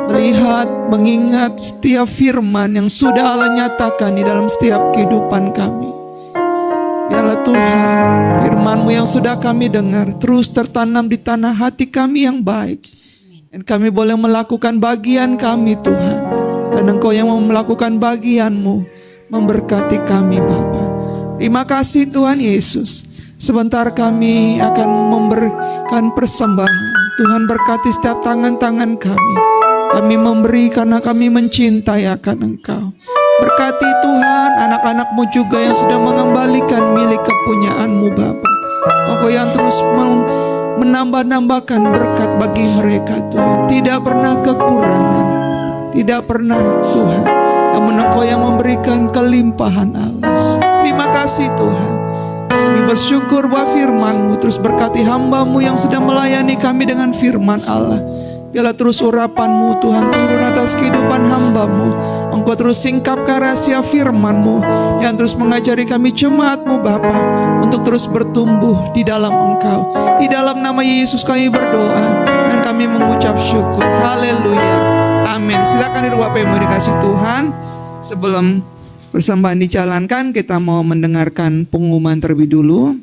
Speaker 2: Melihat, mengingat setiap firman yang sudah Allah nyatakan di dalam setiap kehidupan kami. Biarlah Tuhan, firman-Mu yang sudah kami dengar terus tertanam di tanah hati kami yang baik. Dan kami boleh melakukan bagian kami Tuhan. Dan Engkau yang mau melakukan bagian-Mu memberkati kami Bapa. Terima kasih Tuhan Yesus. Sebentar kami akan memberikan persembahan. Tuhan berkati setiap tangan-tangan kami. Kami memberi karena kami mencintai akan Engkau. Berkati Tuhan anak-anak-Mu juga yang sudah mengembalikan milik kepunyaan-Mu Bapa. Engkau yang terus menambah-nambahkan berkat bagi mereka Tuhan. Tidak pernah kekurangan. Tidak pernah Tuhan. Namun Engkau yang memberikan kelimpahan Allah. Terima kasih Tuhan. Kami bersyukur bahwa firman-Mu terus berkati hamba-Mu yang sudah melayani kami dengan firman Allah. Biarlah terus urapan-Mu Tuhan turun atas kehidupan hamba-Mu. Engkau terus singkapkan rahasia firman-Mu yang terus mengajari kami jemaat-Mu Bapa untuk terus bertumbuh di dalam Engkau. Di dalam nama Yesus kami berdoa dan kami mengucap syukur. Haleluya. Amin. Silakan duduk Bapak Ibu dikasih Tuhan. Sebelum persembahan dijalankan, kita mau mendengarkan pengumuman terlebih dulu.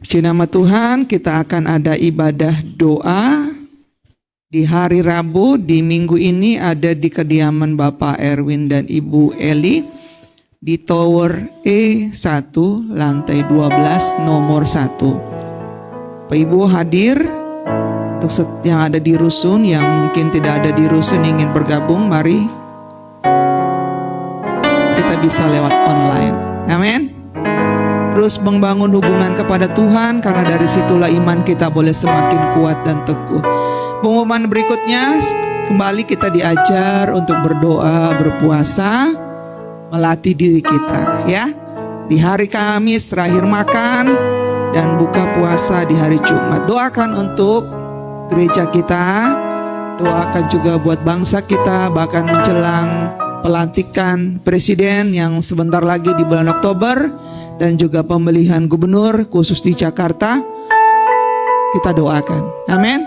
Speaker 2: Puji nama Tuhan, kita akan ada ibadah doa di hari Rabu. Di minggu ini ada di kediaman Bapak Erwin dan Ibu Eli di Tower E1 lantai 12 nomor 1. Pak Ibu hadir. Untuk yang ada di rusun, yang mungkin tidak ada di rusun ingin bergabung, mari kita bisa lewat online. Amin. Terus membangun hubungan kepada Tuhan, karena dari situlah iman kita boleh semakin kuat dan teguh. Pengumuman berikutnya, kembali kita diajar untuk berdoa, berpuasa, melatih diri kita ya. Di hari Kamis terakhir makan dan buka puasa di hari Jumat. Doakan untuk gereja kita, doakan juga buat bangsa kita, bahkan menjelang pelantikan presiden yang sebentar lagi di bulan Oktober, dan juga pemilihan gubernur khusus di Jakarta. Kita doakan. Amin.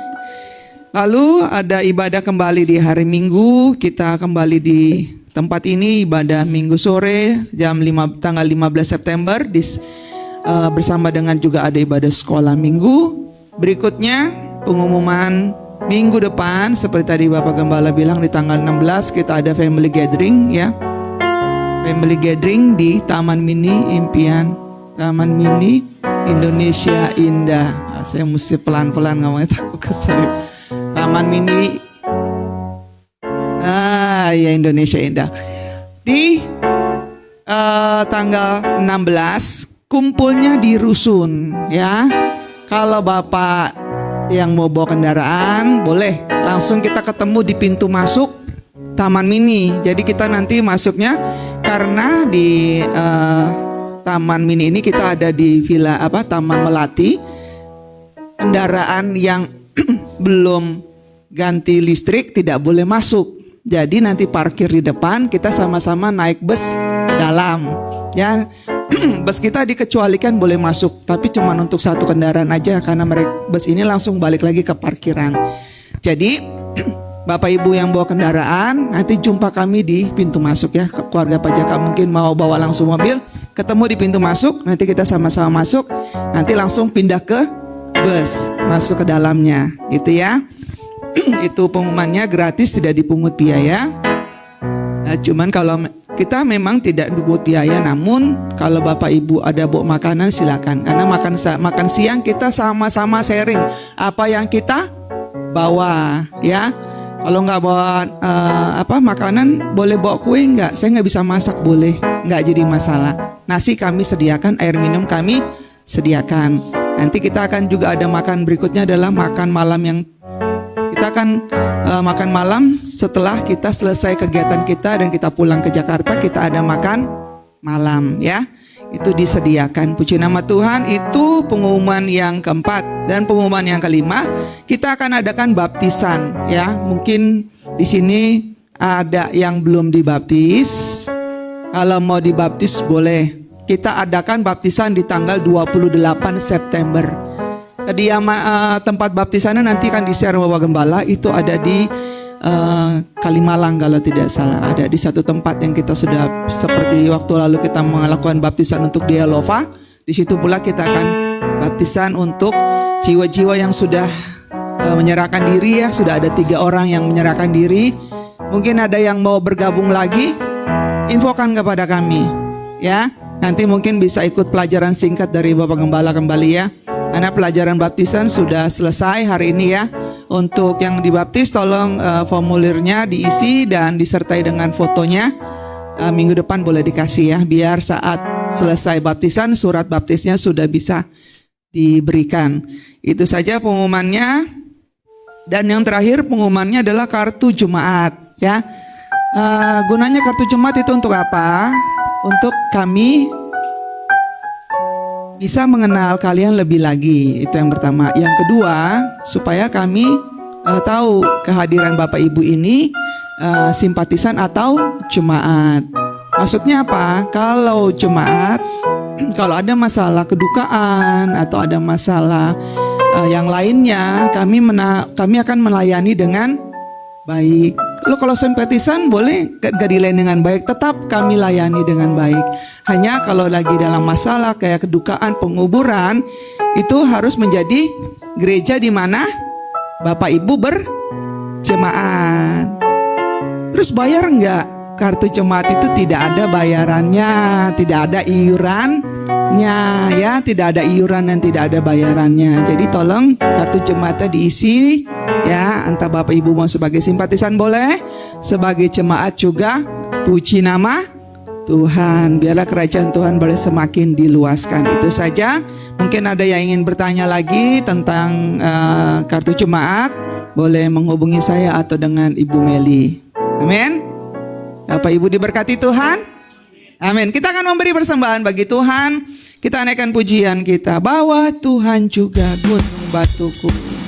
Speaker 2: Lalu ada ibadah kembali di hari Minggu. Kita kembali di tempat ini, ibadah Minggu sore tanggal 15 September bersama dengan juga ada ibadah sekolah Minggu. Berikutnya pengumuman minggu depan, seperti tadi Bapak Gembala bilang, di tanggal 16 kita ada family gathering ya. Family gathering di Taman Mini Impian, Taman Mini Indonesia Indah. Saya mesti pelan-pelan ngomongnya, takut kesel. Taman Mini ya Indonesia Indah. Di tanggal 16 kumpulnya di rusun ya. Kalau Bapak yang mau bawa kendaraan, boleh langsung kita ketemu di pintu masuk Taman Mini. Jadi kita nanti masuknya, karena di Taman Mini ini kita ada di Taman Melati. Kendaraan yang belum ganti listrik tidak boleh masuk. Jadi nanti parkir di depan, kita sama-sama naik bus ke dalam ya. Bus kita dikecualikan boleh masuk, tapi cuma untuk satu kendaraan aja, karena bus ini langsung balik lagi ke parkiran. Jadi Bapak Ibu yang bawa kendaraan, nanti jumpa kami di pintu masuk ya. Keluarga Pak Jaka mungkin mau bawa langsung mobil, ketemu di pintu masuk, nanti kita sama-sama masuk, nanti langsung pindah ke bus, masuk ke dalamnya gitu ya. Itu pengumumannya gratis, tidak dipungut biaya. Cuman kalau kita memang tidak dipungut biaya, namun kalau Bapak Ibu ada bawa makanan silakan, karena makan siang kita sama-sama sharing apa yang kita bawa ya. Kalau nggak bawa makanan, boleh bawa kue nggak? Saya nggak bisa masak, boleh, nggak jadi masalah. Nasi kami sediakan, air minum kami sediakan. Nanti kita akan juga ada makan berikutnya adalah makan malam yang Kita akan makan malam setelah kita selesai kegiatan kita dan kita pulang ke Jakarta, kita ada makan malam ya. Itu disediakan. Puji nama Tuhan. Itu pengumuman yang keempat. Dan pengumuman yang kelima, kita akan adakan baptisan ya. Mungkin di sini ada yang belum dibaptis. Kalau mau dibaptis boleh. Kita adakan baptisan di tanggal 28 September. Tempat baptisannya nanti akan di-share Bapak Gembala. Itu ada di Kalimalang kalau tidak salah. Ada di satu tempat yang kita sudah, seperti waktu lalu kita melakukan baptisan untuk Dialova. Di situ pula kita akan baptisan untuk jiwa-jiwa yang sudah menyerahkan diri ya. Sudah ada 3 orang yang menyerahkan diri. Mungkin ada yang mau bergabung lagi, infokan kepada kami ya. Nanti mungkin bisa ikut pelajaran singkat dari Bapak Gembala kembali ya. Karena pelajaran baptisan sudah selesai hari ini ya. Untuk yang dibaptis tolong formulirnya diisi dan disertai dengan fotonya. Minggu depan boleh dikasih ya. Biar saat selesai baptisan surat baptisnya sudah bisa diberikan. Itu saja pengumumannya. Dan yang terakhir pengumumannya adalah kartu jemaat ya. Gunanya kartu jemaat itu untuk apa? Untuk kami bisa mengenal kalian lebih lagi, itu yang pertama. Yang kedua, supaya kami tahu kehadiran Bapak Ibu ini simpatisan atau jemaat. Maksudnya apa? Kalau jemaat, kalau ada masalah kedukaan atau ada masalah yang lainnya, kami akan melayani dengan baik. Kalau simpatisan boleh gak dilayani dengan baik, tetap kami layani dengan baik. Hanya kalau lagi dalam masalah kayak kedukaan, penguburan, itu harus menjadi gereja di mana Bapak Ibu berjemaat. Terus bayar nggak? Kartu jemaat itu tidak ada bayarannya, tidak ada iurannya ya, tidak ada iuran dan tidak ada bayarannya. Jadi tolong kartu jemaatnya diisi ya, entah Bapak Ibu mau sebagai simpatisan boleh, sebagai jemaat juga. Puji nama Tuhan, biarlah kerajaan Tuhan boleh semakin diluaskan. Itu saja. Mungkin ada yang ingin bertanya lagi tentang kartu jemaat, boleh menghubungi saya atau dengan Ibu Meli. Amin. Bapak Ibu diberkati Tuhan. Amin. Kita akan memberi persembahan bagi Tuhan. Kita naikkan pujian kita. Bahwa Tuhan juga gunung batuku.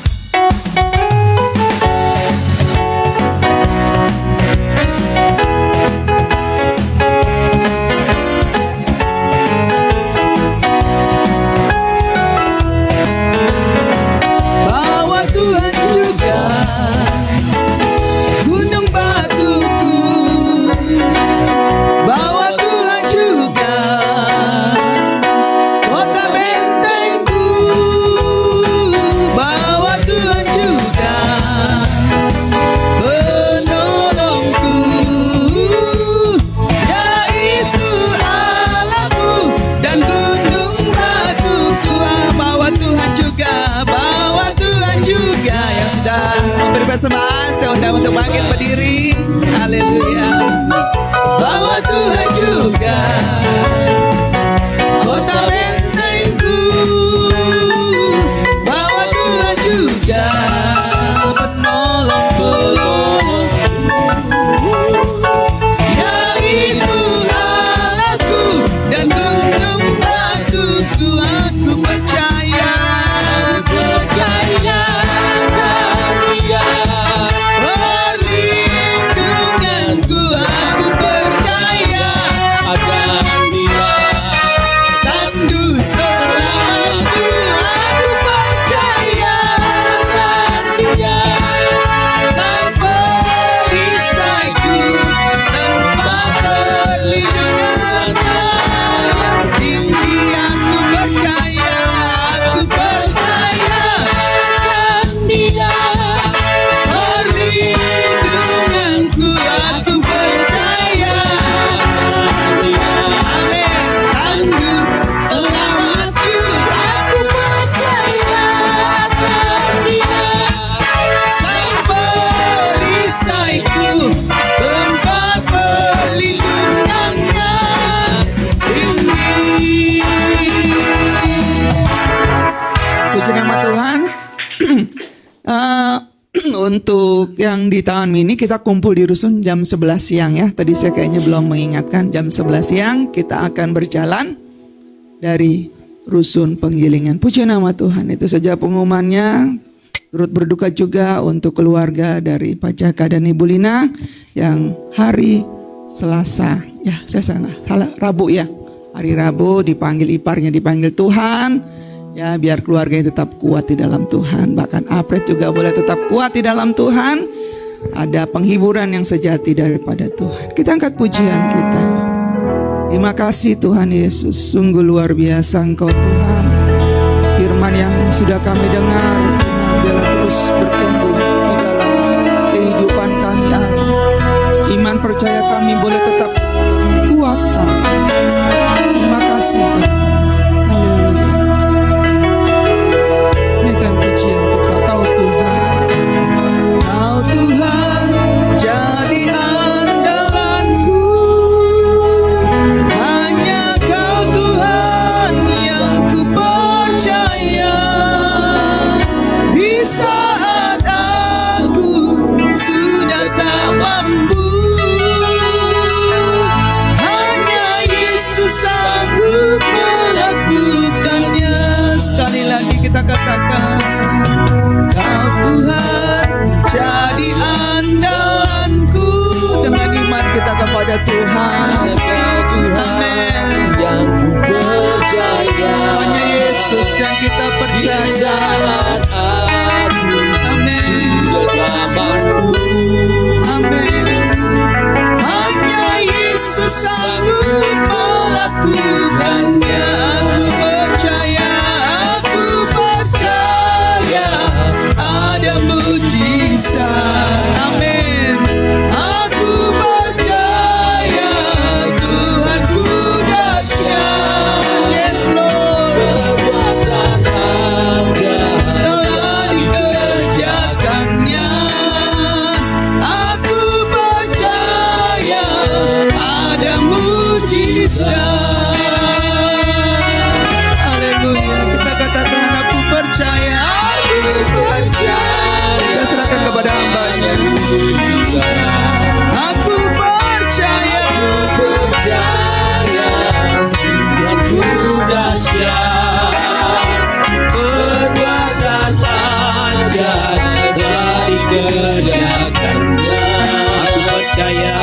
Speaker 2: Persembahan saya undang untuk bangkit berdiri. Haleluya. Bahwa Tuhan juga kota bentengku, bahwa Tuhan juga penolongku, yaitu Allahku dan gunung batuku. Aku percaya, percaya. Untuk yang di tahun ini kita kumpul di rusun jam 11 siang ya. Tadi saya kayaknya belum mengingatkan, jam 11 siang kita akan berjalan dari rusun Penggilingan. Puji nama Tuhan. Itu saja pengumumannya. Turut berduka juga untuk keluarga dari Pak Jaka dan Ibu Lina yang hari Selasa, ya saya salah, Rabu ya. Hari Rabu dipanggil iparnya, dipanggil Tuhan. Ya, biar keluarganya tetap kuat di dalam Tuhan. Bahkan Apret juga boleh tetap kuat di dalam Tuhan. Ada penghiburan yang sejati daripada Tuhan. Kita angkat pujian kita. Terima kasih Tuhan Yesus. Sungguh luar biasa Engkau Tuhan. Firman yang sudah kami dengar, Tuhan, biarlah terus bertumbuh di dalam kehidupan kami, Allah. Iman percaya kami boleh tetap kuat, Allah. Terima kasih Bapak. Pujian kita, Kau Tuhan, Kau Tuhan jadi andalanku. Hanya Kau Tuhan yang ku percaya. Di saat aku sudah tak mampu, hanya Yesus sanggup melakukannya. Sekali lagi kita katakan, Kau Tuhan jadi andalanku. Dengan iman kita kepada Tuhan, Kau Tuhan yang ku percaya. Hanya Yesus yang kita percaya. Di saat aku sudah tak mampu, amin, hanya Yesus sanggup melakukannya. Aku percaya, aku percaya ada mujizat, amin. Aku percaya Tuhanku dahsyat, yes Lord. Kekuatan Anda telah dikerjakannya. Aku percaya ada mujizat. Haleluya, kita katakan aku percaya, aku percaya. Saya serahkan kepada hamba-Nya. Aku percaya, Tuhanku dahsyat, perbuatan Anda telah dikerjakannya. Aku percaya,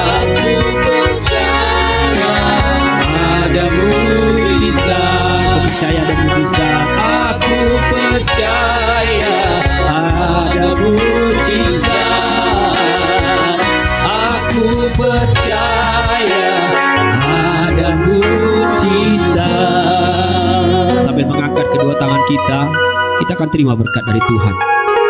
Speaker 2: ada mujizat. Aku percaya ada mujizat. Aku percaya ada mujizat. Aku percaya ada mujizat. Sambil mengangkat kedua tangan kita akan terima berkat dari Tuhan.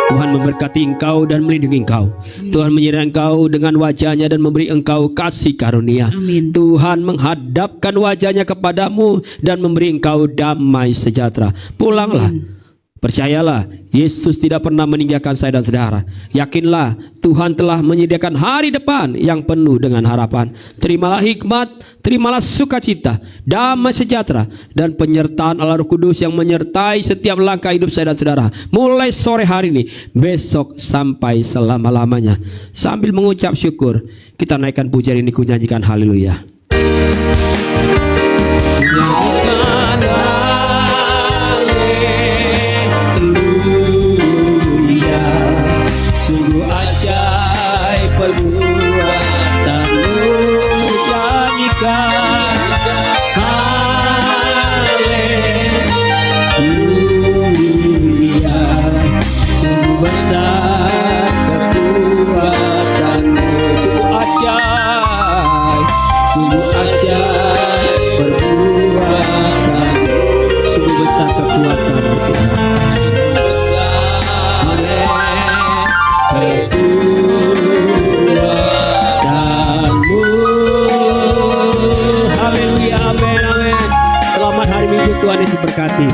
Speaker 2: Tuhan memberkati engkau dan melindungi engkau. Tuhan menyertai engkau dengan wajahnya dan memberi engkau kasih karunia.
Speaker 4: Amin.
Speaker 2: Tuhan menghadapkan wajahnya kepadamu dan memberi engkau damai sejahtera. Pulanglah. Percayalah, Yesus tidak pernah meninggalkan saya dan saudara. Yakinlah, Tuhan telah menyediakan hari depan yang penuh dengan harapan. Terimalah hikmat, terimalah sukacita, damai sejahtera, dan penyertaan Allah Roh Kudus yang menyertai setiap langkah hidup saya dan saudara. Mulai sore hari ini, besok sampai selama-lamanya. Sambil mengucap syukur, kita naikkan pujian ini, ku nyanyikan haleluya. Tuhan Yesus berkati.